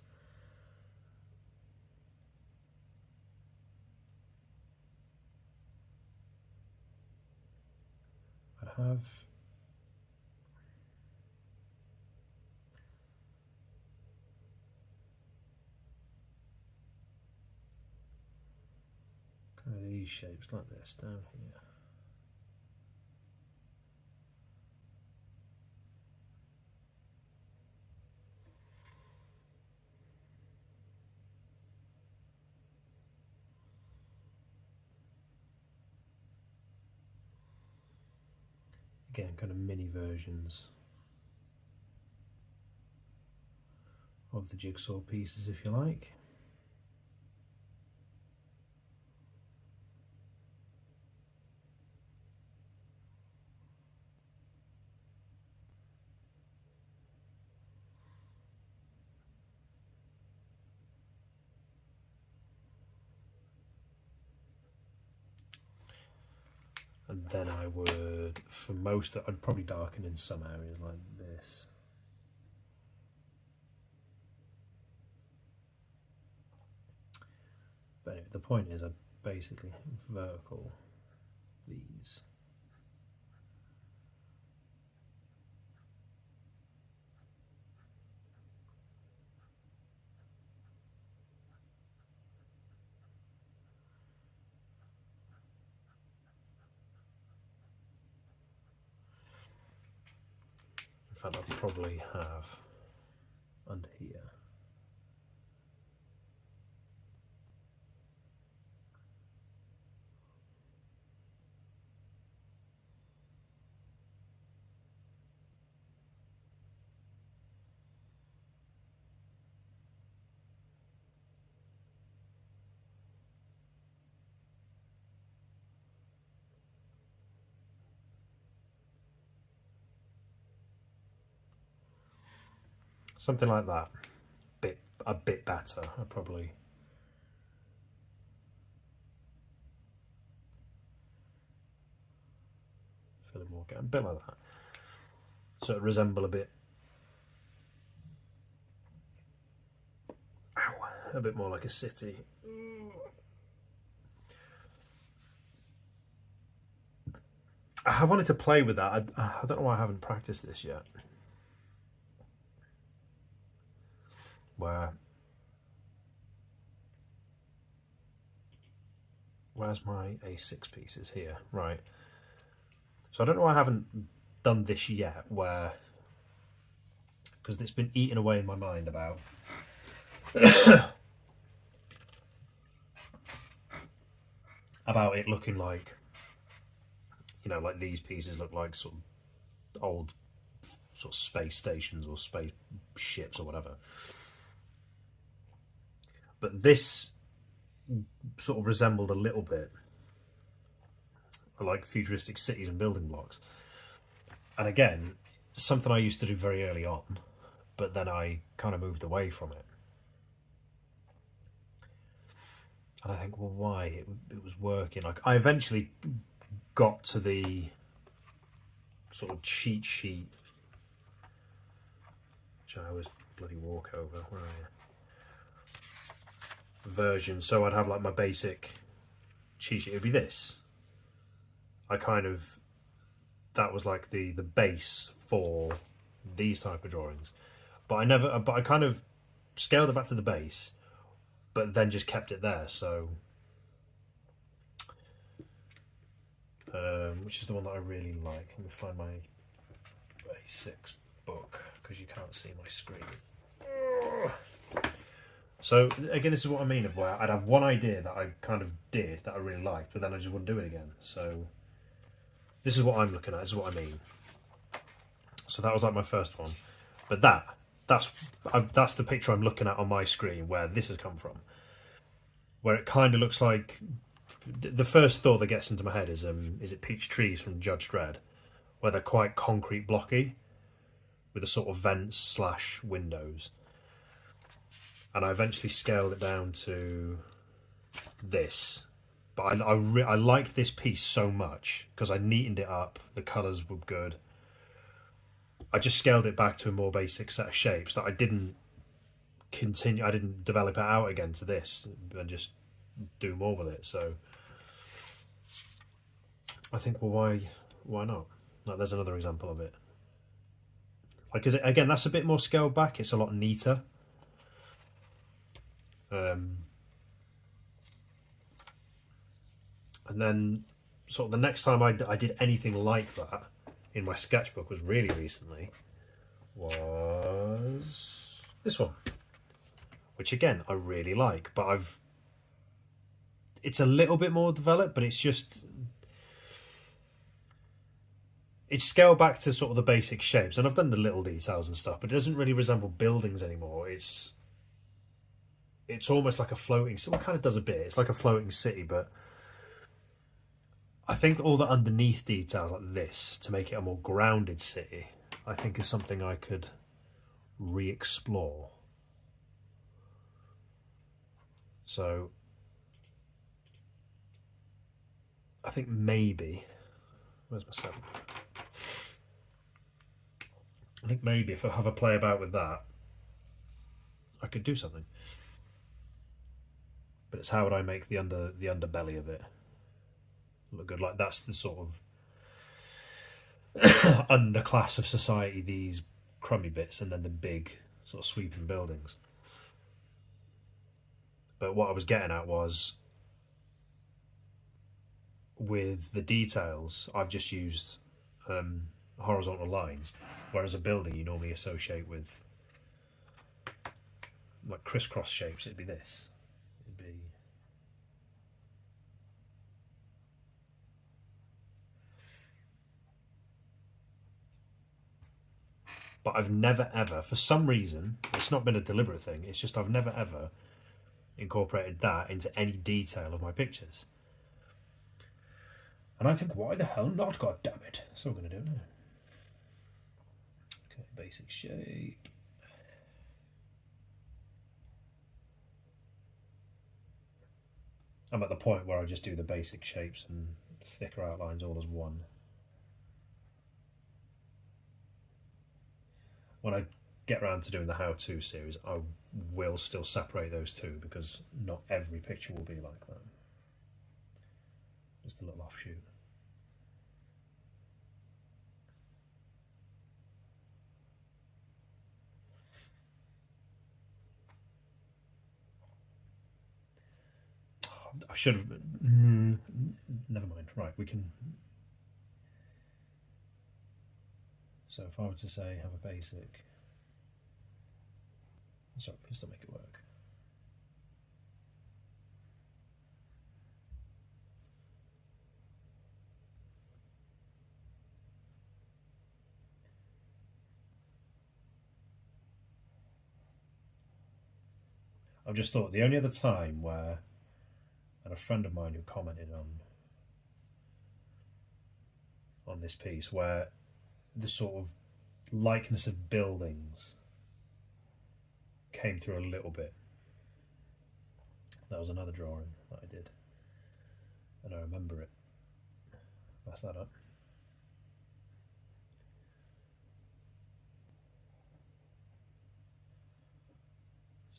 I'd have kind of these shapes like this down here. Again, kind of mini versions of the jigsaw pieces, if you like. And then I would, for most, I'd probably darken in some areas like this. But anyway, the point is I basically vertical these. and I'll probably have under here. Something like that, a bit better. I probably feel it more, a bit like that, so it resemble a bit. Ow, a bit more like a city. I have wanted to play with that. I don't know why I haven't practiced this yet. Where's my A6 pieces? Here, right. So I don't know why I haven't done this yet, because it's been eating away in my mind about about it looking like, you know, like these pieces look like sort of old sort of space stations or space ships or whatever. But this sort of resembled a little bit like futuristic cities and building blocks. And again, something I used to do very early on, but then I kind of moved away from it. And I think, well, why? It was working. Like, I eventually got to the sort of cheat sheet, which I always bloody walk over. Where are you? Version. So I'd have like my basic cheat sheet. It would be this. That was like the base for these type of drawings. But I kind of scaled it back to the base, but then just kept it there. So, which is the one that I really like. Let me find my A6 book, because you can't see my screen. So again, this is what I mean of where I'd have one idea that I kind of did that I really liked, but then I just wouldn't do it again. So this is what I'm looking at. This is what I mean. So that was like my first one, but that's the picture I'm looking at on my screen where this has come from. Where it kind of looks like the first thought that gets into my head is it Peach Trees from Judge Dredd, where they're quite concrete blocky with a sort of vents / windows. And I eventually scaled it down to this. But I liked this piece so much because I neatened it up, the colours were good. I just scaled it back to a more basic set of shapes that I didn't develop it out again to this and just do more with it. So I think, well, why not? Like, there's another example of it. Like, again, that's a bit more scaled back. It's a lot neater. And then sort of the next time I did anything like that in my sketchbook was really recently, was this one, which again I really like, but it's a little bit more developed, but it's scaled back to sort of the basic shapes, and I've done the little details and stuff, but it doesn't really resemble buildings anymore. It's almost like a floating, so it kind of does a bit, it's like a floating city, but I think all the underneath details like this, to make it a more grounded city, I think is something I could re-explore. So I think maybe, where's my 7? I think maybe if I have a play about with that, I could do something. But it's how would I make the underbelly of it look good? Like, that's the sort of underclass of society, these crummy bits, and then the big sort of sweeping buildings. But what I was getting at was, with the details, I've just used horizontal lines, whereas a building you normally associate with like crisscross shapes. It'd be this. It'd be but I've never ever, for some reason, it's not been a deliberate thing, it's just I've never ever incorporated that into any detail of my pictures. And I think, why the hell not? God damn it. So we're going to do it now. Okay, basic shape. I'm at the point where I just do the basic shapes and thicker outlines all as one. When I get around to doing the how-to series, I will still separate those two, because not every picture will be like that. Just a little offshoot. I should have... Never mind. Right, we can... So if I were to say have a basic... Sorry, we can still make it work. I've just thought the only other time where... And a friend of mine who commented on this piece, where the sort of likeness of buildings came through a little bit. That was another drawing that I did, and I remember it. Mess that up.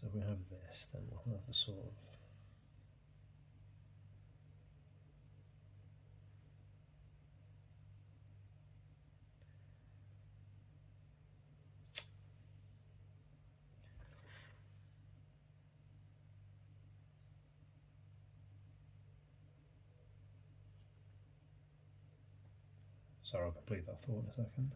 So if we have this, then we'll have the sort of... Sorry, I'll complete that thought in a second.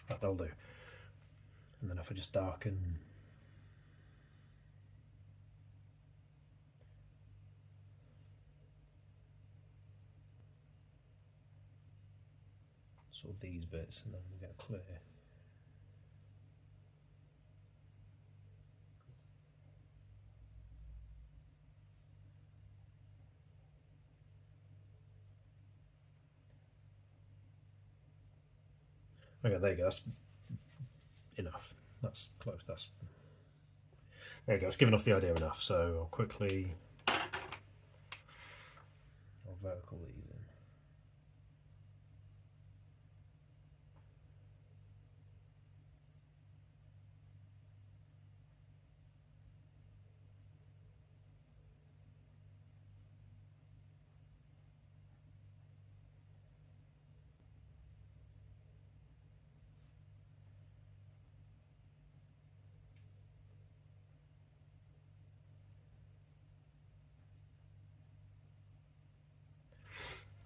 That'll do. And then if I just darken... sort of these bits, and then we get clear. Okay, there you go. That's enough. That's close. That's... There you go. It's given off the idea enough. So I'll quickly... I'll vertical these in.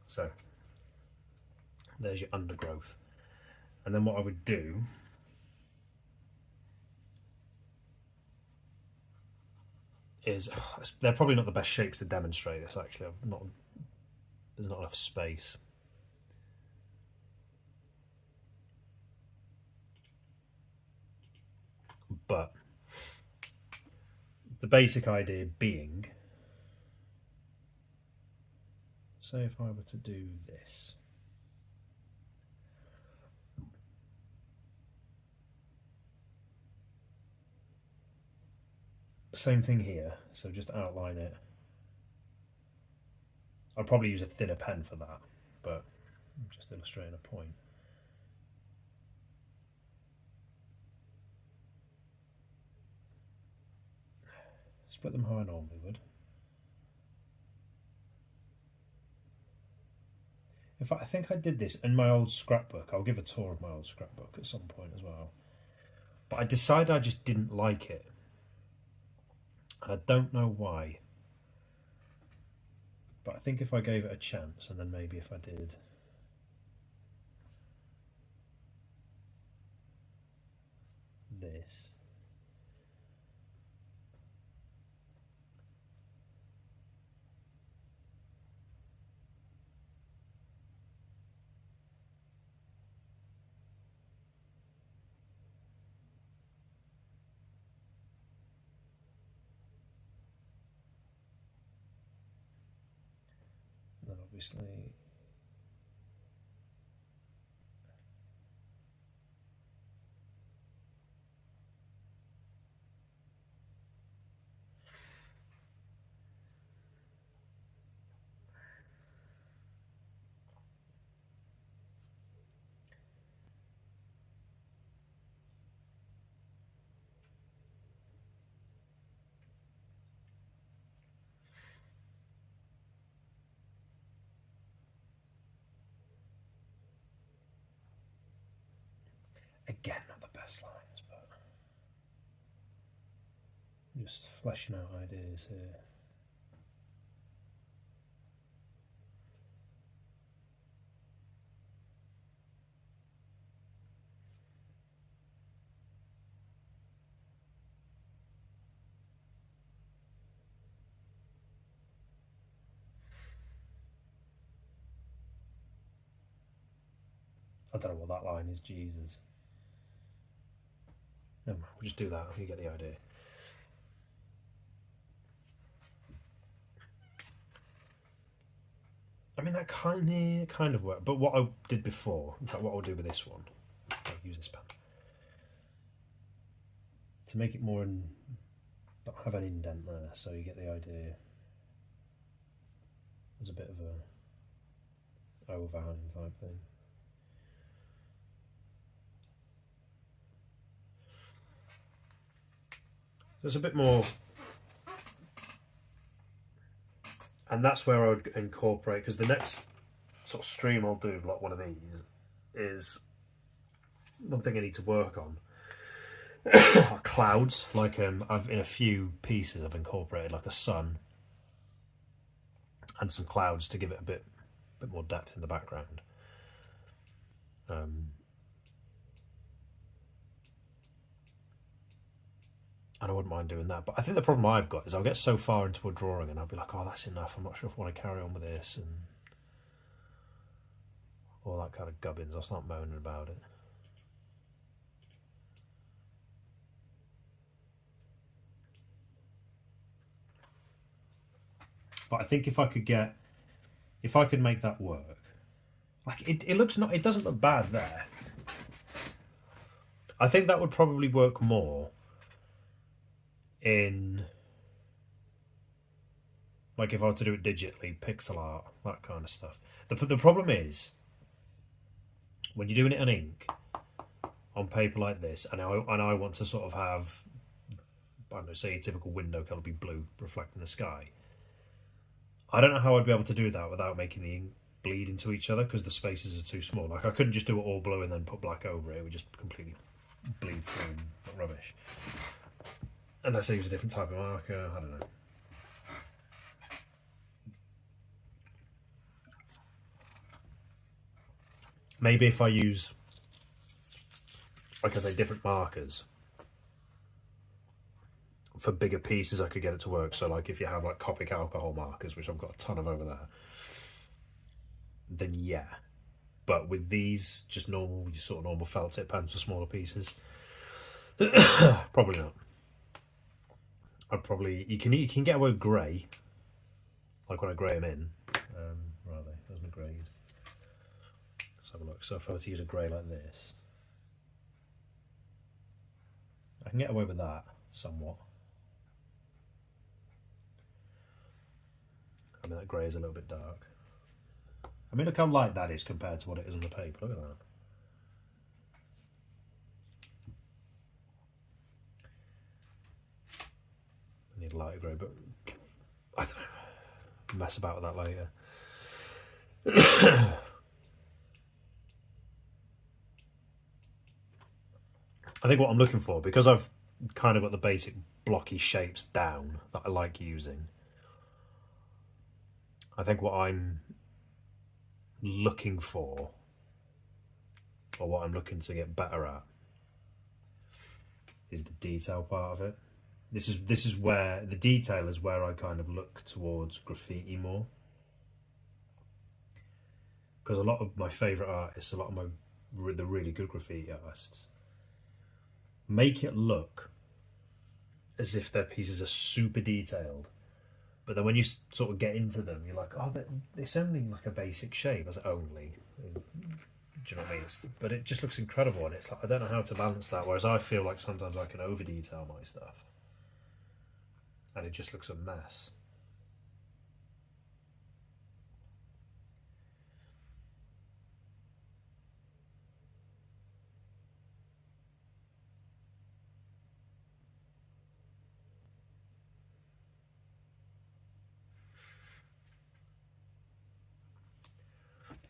So there's your undergrowth. And then what I would do is... They're probably not the best shapes to demonstrate this, actually. There's not enough space. But the basic idea being... So say if I were to do this. Same thing here, so just outline it. I'll probably use a thinner pen for that, but I'm just illustrating a point. Split them how I normally would. In fact, I think I did this in my old scrapbook. I'll give a tour of my old scrapbook at some point as well. But I decided I just didn't like it. And I don't know why. But I think if I gave it a chance, and then maybe if I did this. And then obviously again, not the best lines, but just fleshing out ideas here. I don't know what that line is, Jesus. Never mind, we'll just do that, you get the idea. I mean, that kind of worked, but what I did before, in fact, what I'll do with this one, I'll use this pen, to make it more, but have an indent there, so you get the idea. There's a bit of a overhang type thing. There's a bit more, and that's where I would incorporate, because the next sort of stream I'll do, like one of these, is one thing I need to work on. Are clouds. Like I've in a few pieces I've incorporated like a sun and some clouds to give it a bit more depth in the background. And I wouldn't mind doing that, but I think the problem I've got is I'll get so far into a drawing and I'll be like, oh, that's enough, I'm not sure if I want to carry on with this, and all that kind of gubbins. I'll start moaning about it. But I think if I could make that work, like it looks not, it doesn't look bad there. I think that would probably work more in, like, if I were to do it digitally, pixel art, that kind of stuff. The problem is, when you're doing it in ink, on paper like this, and I want to sort of have, I don't know, say a typical window colour be blue, reflecting the sky. I don't know how I'd be able to do that without making the ink bleed into each other, because the spaces are too small. Like, I couldn't just do it all blue and then put black over it. It would just completely bleed through and look rubbish. Unless I use a different type of marker, I don't know. Maybe if I use, like I say, different markers for bigger pieces, I could get it to work. So like if you have like Copic alcohol markers, which I've got a ton of over there, then yeah. But with these just normal, sort of normal felt tip pens for smaller pieces, probably not. I'd probably, you can get away with grey, like when I grey them in, rather. grade. Let's have a look. So if I were to use a grey like this, I can get away with that somewhat. I mean, that grey is a little bit dark. I mean, look how light that is compared to what it is on the paper. Look at that. I need a lighter grey, but I don't know. Mess about with that later. I think what I'm looking for, because I've kind of got the basic blocky shapes down that I like using, I think what I'm looking for, or what I'm looking to get better at, is the detail part of it. This is where the detail is where I kind of look towards graffiti more, because a lot of my favourite artists, a lot of the really good graffiti artists, make it look as if their pieces are super detailed, but then when you sort of get into them, you're like, oh, it's only like a basic shape. I was like, only. Do you know what I mean? But it just looks incredible, and it's like, I don't know how to balance that. Whereas I feel like sometimes I can over detail my stuff, and it just looks a mess.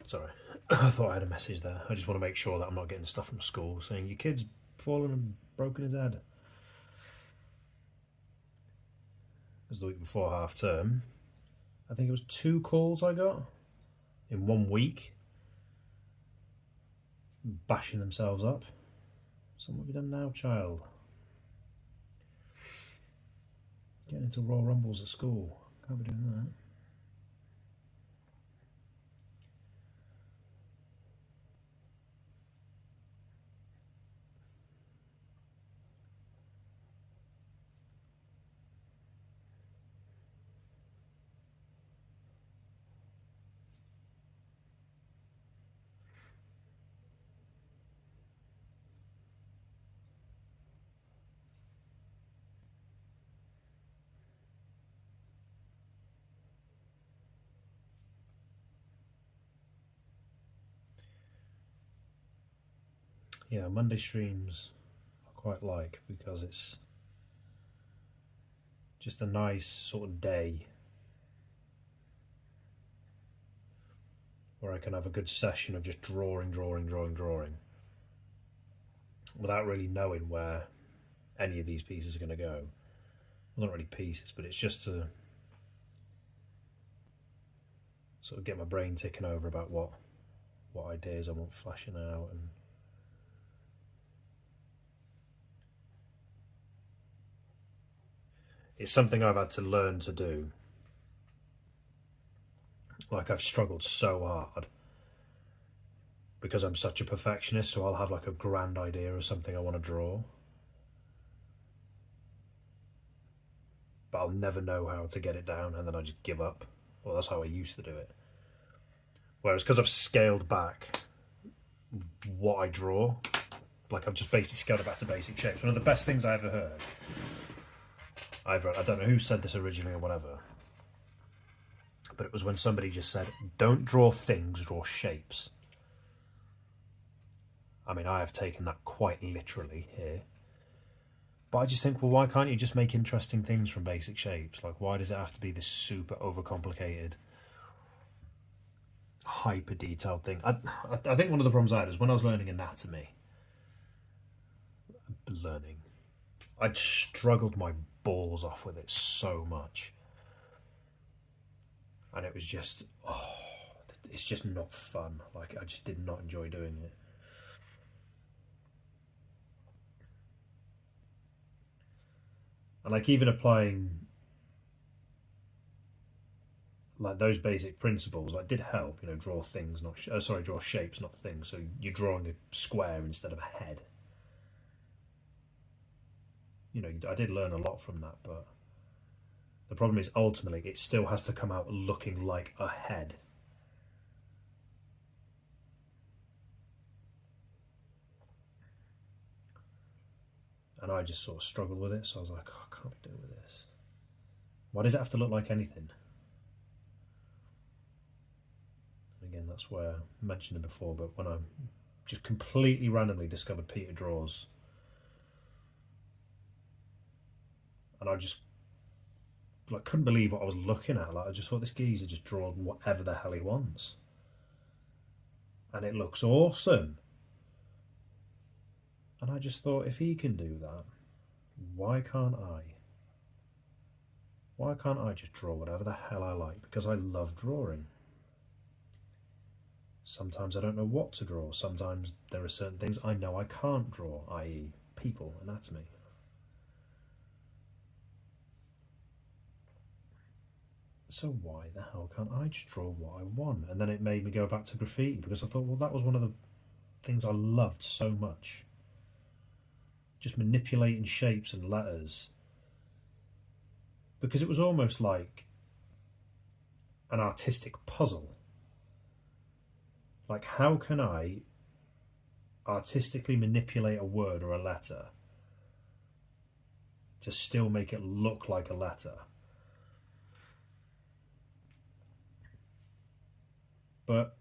Sorry, I thought I had a message there. I just want to make sure that I'm not getting stuff from school saying your kid's fallen and broken his head. It was the week before half term. I think it was 2 calls I got in 1 week, bashing themselves up. So what have you done now, child? Getting into Royal Rumbles at school. Can't be doing that. Yeah, Monday streams I quite like, because it's just a nice sort of day where I can have a good session of just drawing, without really knowing where any of these pieces are going to go. Well, not really pieces, but it's just to sort of get my brain ticking over about what ideas I want flashing out. And it's something I've had to learn to do. Like, I've struggled so hard because I'm such a perfectionist, so I'll have like a grand idea of something I want to draw, but I'll never know how to get it down, and then I just give up. Well, that's how I used to do it. Whereas because I've scaled back what I draw, like I've just basically scaled it back to basic shapes. One of the best things I ever heard, I don't know who said this originally or whatever, but it was when somebody just said, don't draw things, draw shapes. I mean, I have taken that quite literally here. But I just think, well, why can't you just make interesting things from basic shapes? Like, why does it have to be this super overcomplicated, hyper detailed thing? I think one of the problems I had is when I was learning anatomy, I'd struggled my balls off with it so much. And it was just, it's just not fun. Like, I just did not enjoy doing it. And like, even applying like those basic principles, like, did help, you know, draw things, not draw shapes, not things. So you're drawing a square instead of a head. You know, I did learn a lot from that, but the problem is ultimately it still has to come out looking like a head. And I just sort of struggled with it, so I was like, oh, I can't be doing with this. Why does it have to look like anything? And again, that's where I mentioned it before, but when I just completely randomly discovered Peter Draws, and I just like couldn't believe what I was looking at. Like, I just thought, this geezer just draws whatever the hell he wants, and it looks awesome. And I just thought, if he can do that, why can't I? Why can't I just draw whatever the hell I like? Because I love drawing. Sometimes I don't know what to draw. Sometimes there are certain things I know I can't draw, i.e. people, anatomy. So why the hell can't I just draw what I want? And then it made me go back to graffiti, because I thought, well, that was one of the things I loved so much. Just manipulating shapes and letters. Because it was almost like an artistic puzzle. Like, how can I artistically manipulate a word or a letter to still make it look like a letter? But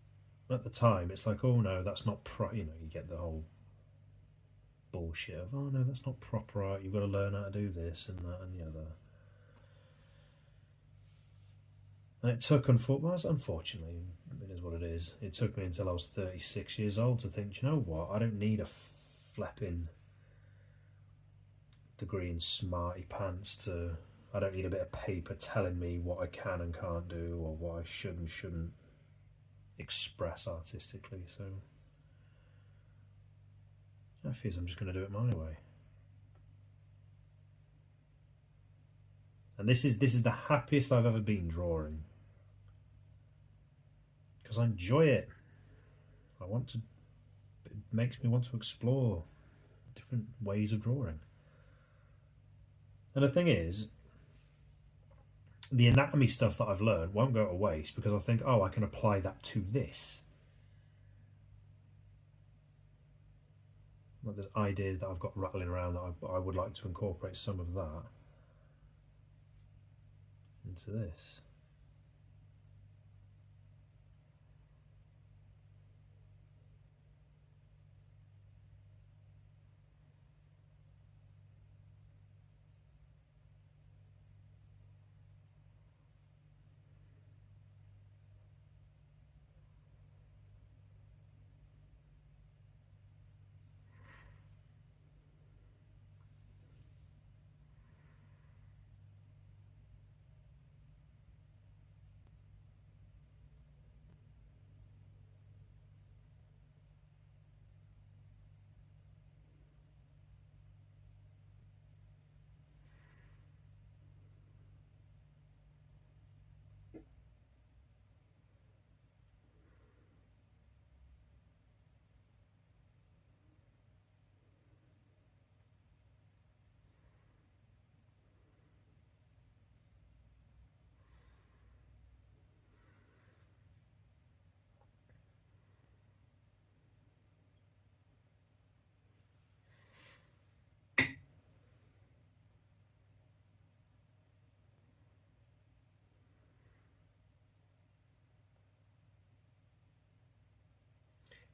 at the time, it's like, oh no, that's not you get the whole bullshit of, oh no, that's not proper art, you've got to learn how to do this and that and the other. And it took, unfortunately, it is what it is, it took me until I was 36 years old to think, do you know what, I don't need a flapping degree in smarty pants I don't need a bit of paper telling me what I can and can't do, or what I should and shouldn't express artistically. So I feel I'm just going to do it my way. And this is the happiest I've ever been drawing, because I enjoy it. It makes me want to explore different ways of drawing. And the thing is, the anatomy stuff that I've learned won't go to waste, because I think, oh, I can apply that to this. Like, there's ideas that I've got rattling around that I would like to incorporate some of that into this.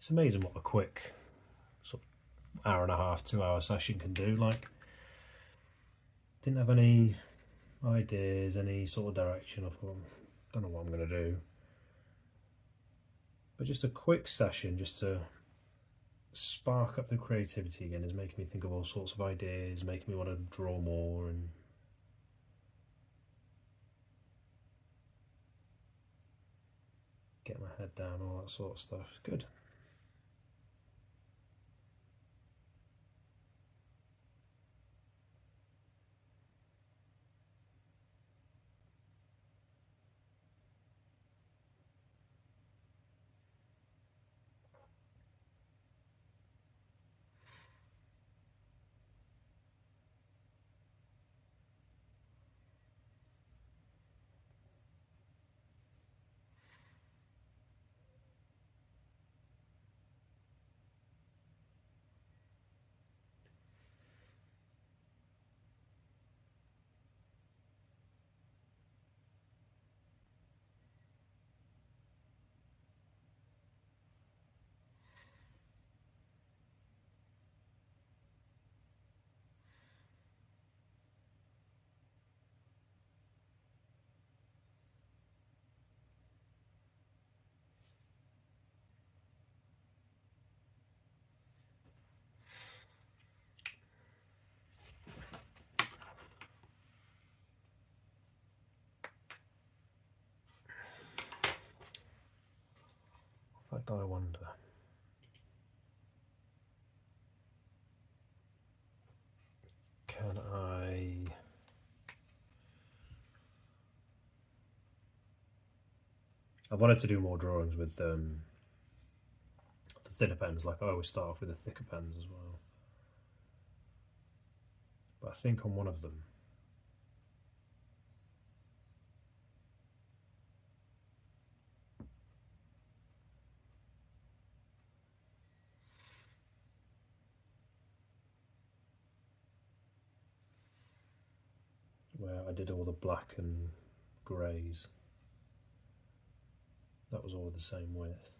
It's amazing what a quick sort of hour and a half, 2 hour session can do. Like, didn't have any ideas, any sort of direction. I thought, don't know what I'm going to do. But just a quick session, just to spark up the creativity again, is making me think of all sorts of ideas, making me want to draw more and get my head down, all that sort of stuff. It's good. I wonder. Can I... I've wanted to do more drawings with the thinner pens, like I always start off with the thicker pens as well. But I think on one of them, where I did all the black and greys, that was all the same width.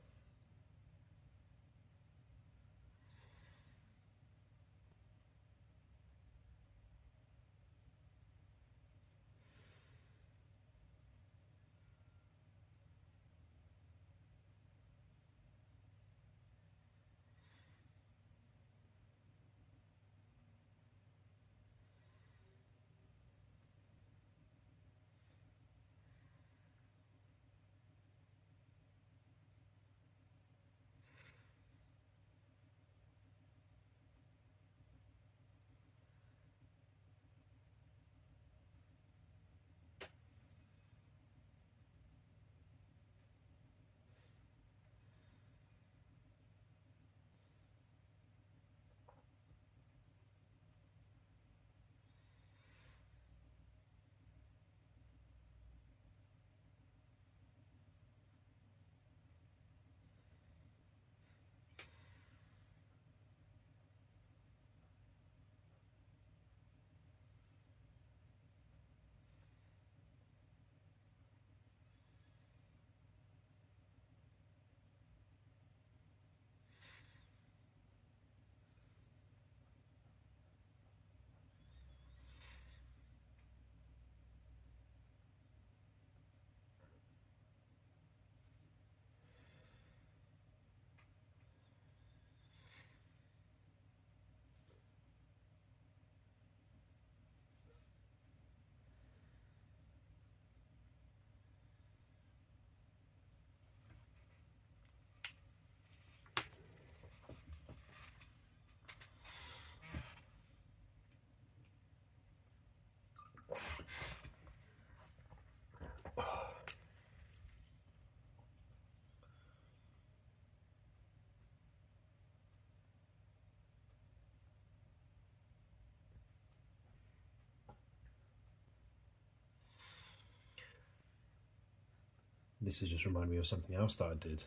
This has just reminded me of something else that I did.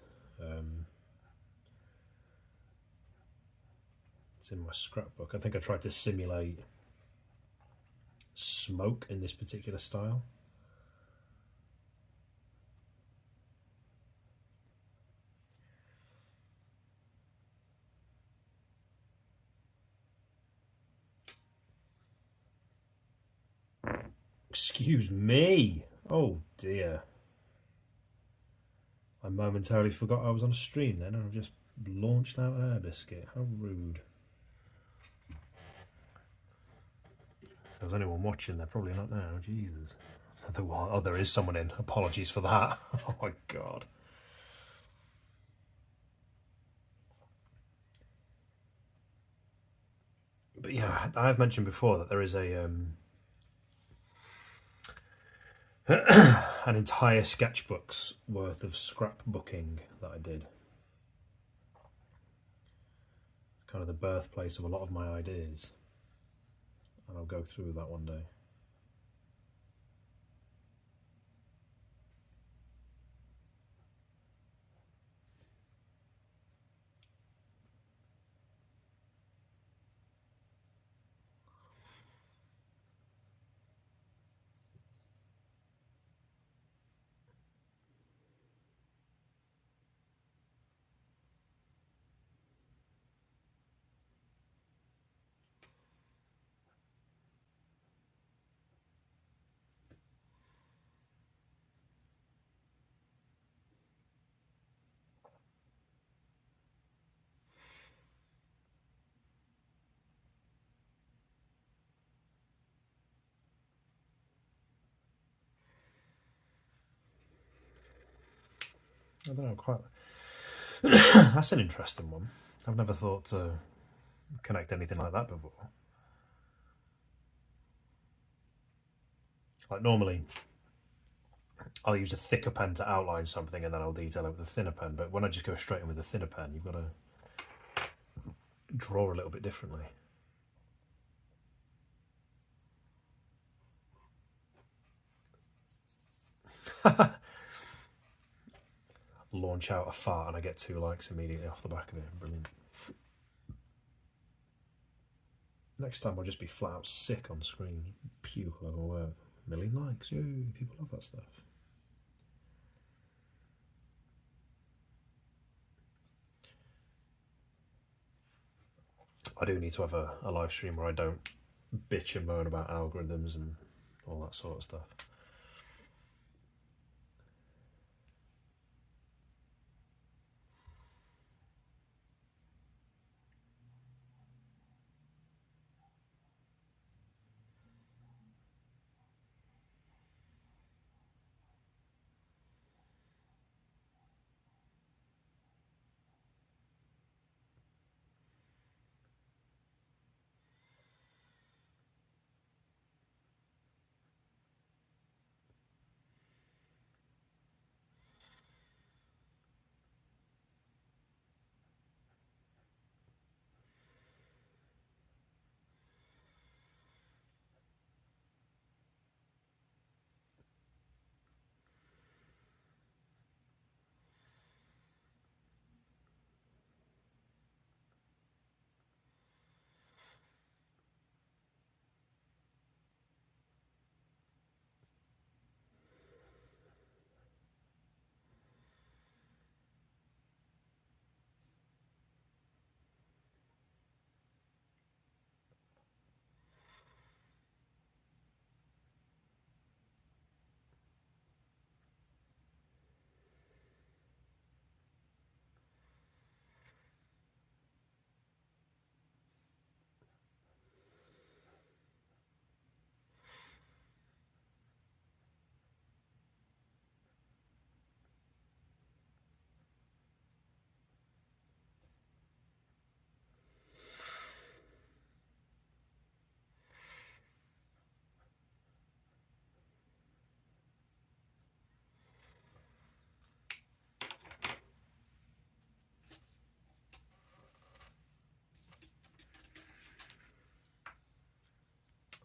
It's in my scrapbook. I think I tried to simulate smoke in this particular style. Excuse me. Oh dear. I momentarily forgot I was on a stream then, and I've just launched out an air biscuit. How rude. If there's anyone watching, they're probably not now. Jesus. Oh, there is someone in. Apologies for that. Oh my god. But yeah, I've mentioned before that there is a an entire sketchbook's worth of scrapbooking that I did. Kind of the birthplace of a lot of my ideas. And I'll go through that one day. I don't know, quite. That's an interesting one. I've never thought to connect anything like that before. Like normally, I'll use a thicker pen to outline something and then I'll detail it with a thinner pen. But when I just go straight in with a thinner pen, you've got to draw a little bit differently. Launch out a fart and I get 2 likes immediately off the back of it. Brilliant. Next time I'll just be flat out sick on screen. Puke all over my work. 1 million likes. Yay, people love that stuff. I do need to have a live stream where I don't bitch and moan about algorithms and all that sort of stuff.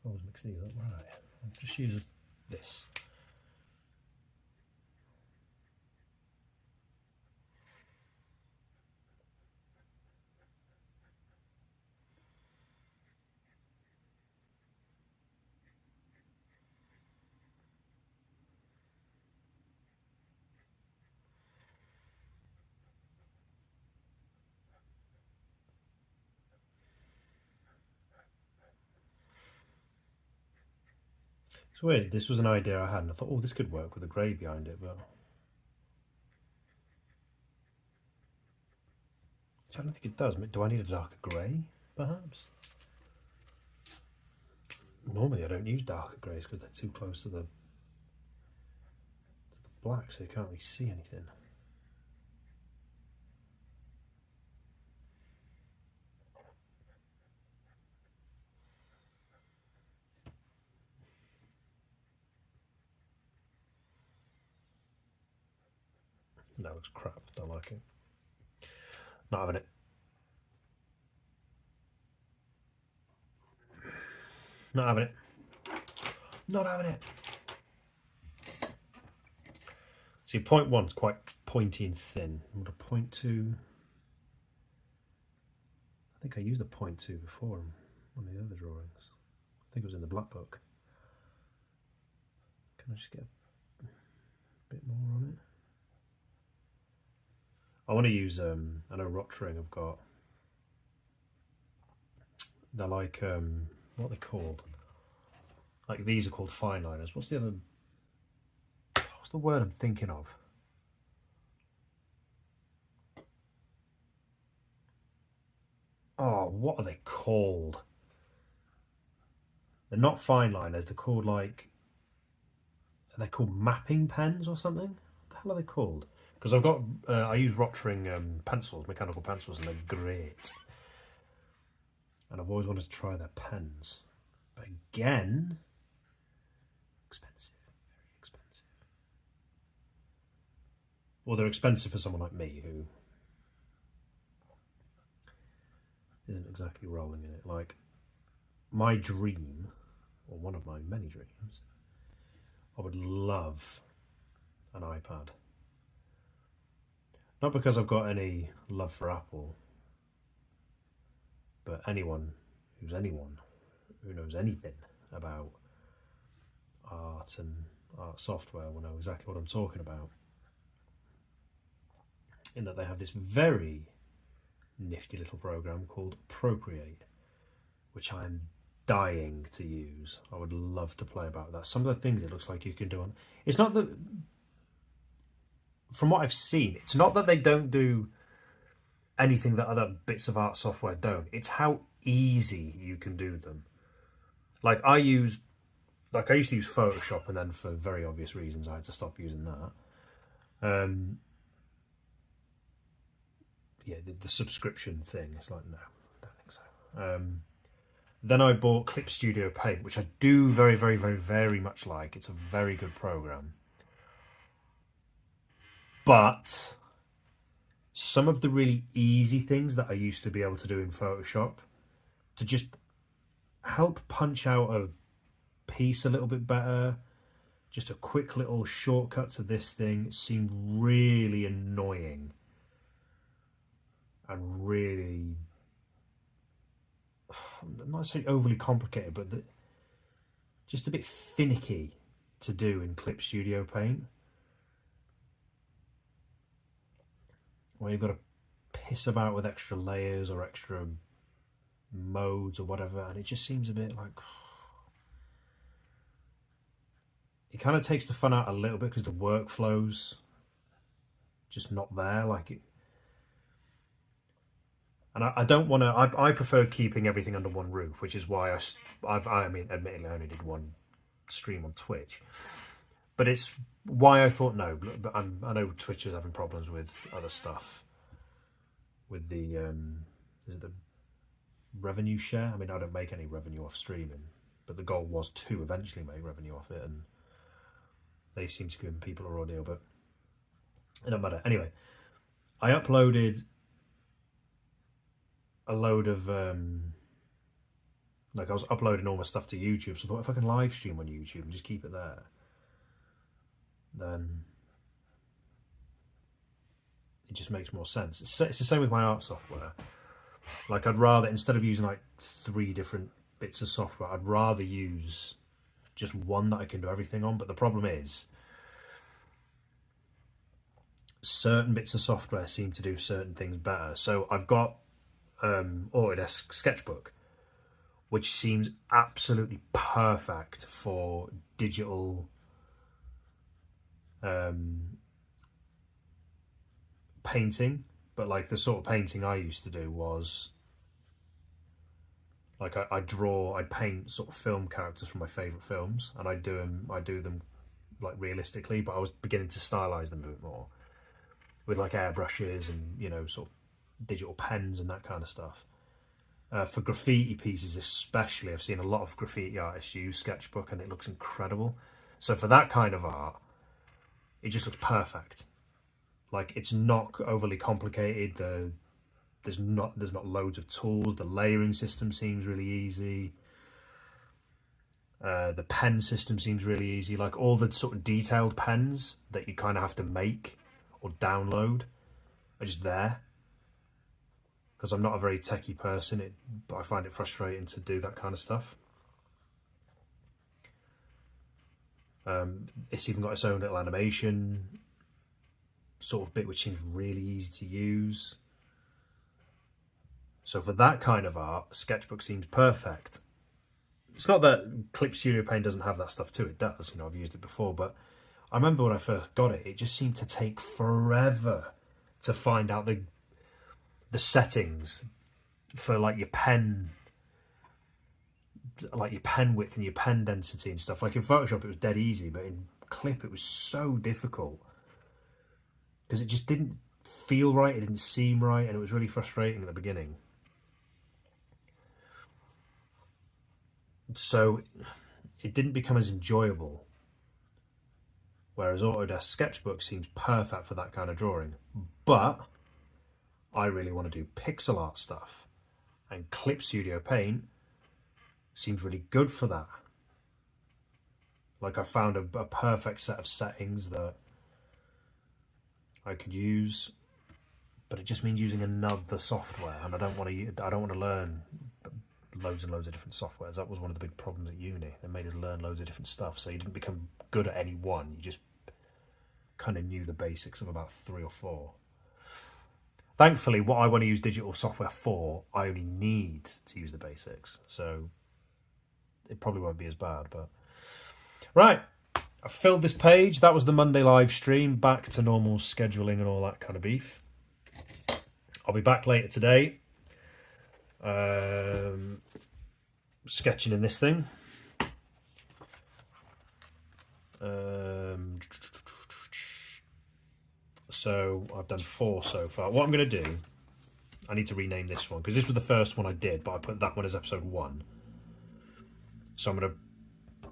Always mix these up. Right, I'll just use this. It's weird, this was an idea I had and I thought, oh, this could work with a grey behind it, but I don't think it does. Do I need a darker grey, perhaps? Normally I don't use darker greys because they're too close to the black, so you can't really see anything. That looks crap, don't like it. Not having it. Not having it. Not having it. See, 0.1's quite pointy and thin. What a 0.2. I think I used a 0.2 before in one of the other drawings. I think it was in the black book. Can I just get a bit more on it? I want to use, I know Rotring have got, they're like, what are they called? Like these are called fine liners. What's the other, what's the word I'm thinking of? Oh, what are they called? They're not fine liners, they're called like, they're called mapping pens or something? What the hell are they called? Because I've got, I use Rotring pencils, mechanical pencils, and they're great. And I've always wanted to try their pens. But again, expensive, very expensive. Well, they're expensive for someone like me who isn't exactly rolling in it. Like, my dream, or one of my many dreams, I would love an iPad. Not because I've got any love for Apple, but anyone who knows anything about art and art software will know exactly what I'm talking about. In that they have this very nifty little program called Procreate, which I'm dying to use. I would love to play about that. Some of the things it looks like you can do on... It's not that... From what I've seen, it's not that they don't do anything that other bits of art software don't. It's how easy you can do them. Like, I used to use Photoshop, and then for very obvious reasons I had to stop using that. Yeah, the subscription thing, it's like, no, I don't think so. Then I bought Clip Studio Paint, which I do very, very, very, very much like. It's a very good program. But some of the really easy things that I used to be able to do in Photoshop, to just help punch out a piece a little bit better, just a quick little shortcut to this thing, seemed really annoying and really, I'm not saying overly complicated, but just a bit finicky to do in Clip Studio Paint. Where you've got to piss about with extra layers or extra modes or whatever, and it just seems a bit like... It kind of takes the fun out a little bit because the workflow's just not there. Like it... And I don't want to... I prefer keeping everything under one roof, which is why I mean, admittedly, I only did one stream on Twitch. But it's why I thought no. But I know Twitch is having problems with other stuff. With the... is it the revenue share? I mean, I don't make any revenue off streaming. But the goal was to eventually make revenue off it. And they seem to give people a raw deal. But it doesn't matter. Anyway, I uploaded a load of... like, I was uploading all my stuff to YouTube. So I thought, if I can live stream on YouTube and just keep it there, then it just makes more sense. It's the same with my art software. Like, I'd rather, instead of using like 3 different bits of software, I'd rather use just one that I can do everything on. But the problem is, certain bits of software seem to do certain things better. So I've got Autodesk Sketchbook, which seems absolutely perfect for digital painting. But like, the sort of painting I used to do was like, I'd paint sort of film characters from my favourite films, and I do them like realistically, but I was beginning to stylize them a bit more with like airbrushes and, you know, sort of digital pens and that kind of stuff. For graffiti pieces especially, I've seen a lot of graffiti artists use Sketchbook, and it looks incredible. So for that kind of art, it just looks perfect. Like, it's not overly complicated. There's not loads of tools. The layering system seems really easy. The pen system seems really easy. Like, all the sort of detailed pens that you kind of have to make or download are just there. Because I'm not a very techie person, but I find it frustrating to do that kind of stuff. It's even got its own little animation sort of bit, which seems really easy to use. So for that kind of art, Sketchbook seems perfect. It's not that Clip Studio Paint doesn't have that stuff too, it does, you know, I've used it before, but I remember when I first got it, it just seemed to take forever to find out the settings for like your pen width and your pen density and stuff. Like in Photoshop it was dead easy, but in Clip it was so difficult. because it just didn't feel right, it didn't seem right, and it was really frustrating at the beginning. So it didn't become as enjoyable. Whereas Autodesk Sketchbook seems perfect for that kind of drawing. But I really want to do pixel art stuff. And Clip Studio Paint seems really good for that. Like I found a perfect set of settings that I could use. But it just means using another software. And I don't want to learn loads and loads of different softwares. That was one of the big problems at uni. They made us learn loads of different stuff, so you didn't become good at any one. You just kind of knew the basics of about 3 or 4. Thankfully, what I want to use digital software for, I only need to use the basics, so it probably won't be as bad. But right, I filled this page. That was the Monday live stream. Back to normal scheduling and all that kind of beef. I'll be back later today. Sketching in this thing. So I've done 4 so far. What I'm going to do, I need to rename this one because this was the first one I did, but I put that one as episode 1. So I'm going to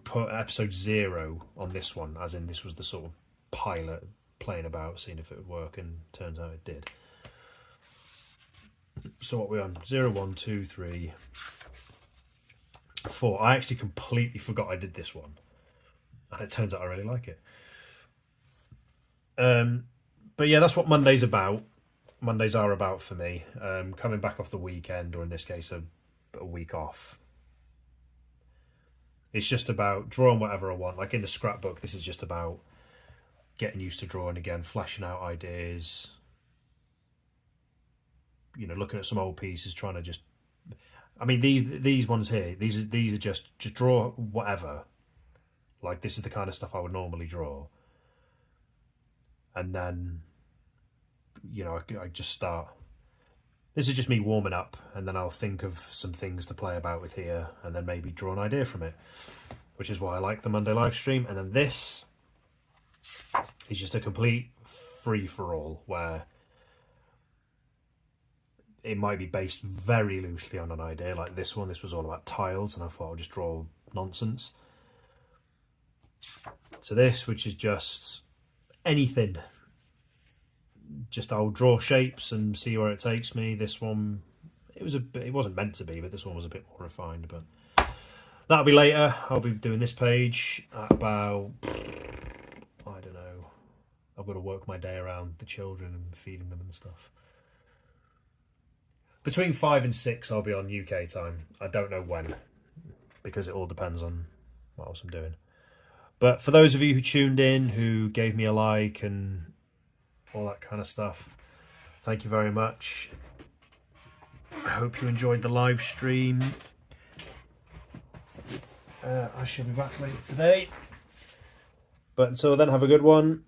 put episode 0 on this one, as in this was the sort of pilot, playing about, seeing if it would work, and turns out it did. So what are we on? 0, 1, 2, 3, 4. I actually completely forgot I did this one, and it turns out I really like it. But yeah, that's what Monday's about. Mondays are about for me. Coming back off the weekend, or in this case, a week off. It's just about drawing whatever I want. Like in the scrapbook, this is just about getting used to drawing again, fleshing out ideas. You know, looking at some old pieces, trying to just. I mean, these ones here. These are just draw whatever. Like this is the kind of stuff I would normally draw. And then, you know, I just start. This is just me warming up, and then I'll think of some things to play about with here, and then maybe draw an idea from it, which is why I like the Monday live stream. And then this is just a complete free-for-all, where it might be based very loosely on an idea, like this one. This was all about tiles, and I thought I'd just draw nonsense. So this, which is just anything, just I'll draw shapes and see where it takes me. This one, it wasn't meant to be, but this one was a bit more refined. But that'll be later. I'll be doing this page at about, I don't know, I've got to work my day around the children and feeding them and stuff. Between 5 and 6 I'll be on UK time. I don't know when, because it all depends on what else I'm doing. But for those of you who tuned in, who gave me a like and all that kind of stuff, thank you very much. I hope you enjoyed the live stream. I shall be back later today. But until then, have a good one.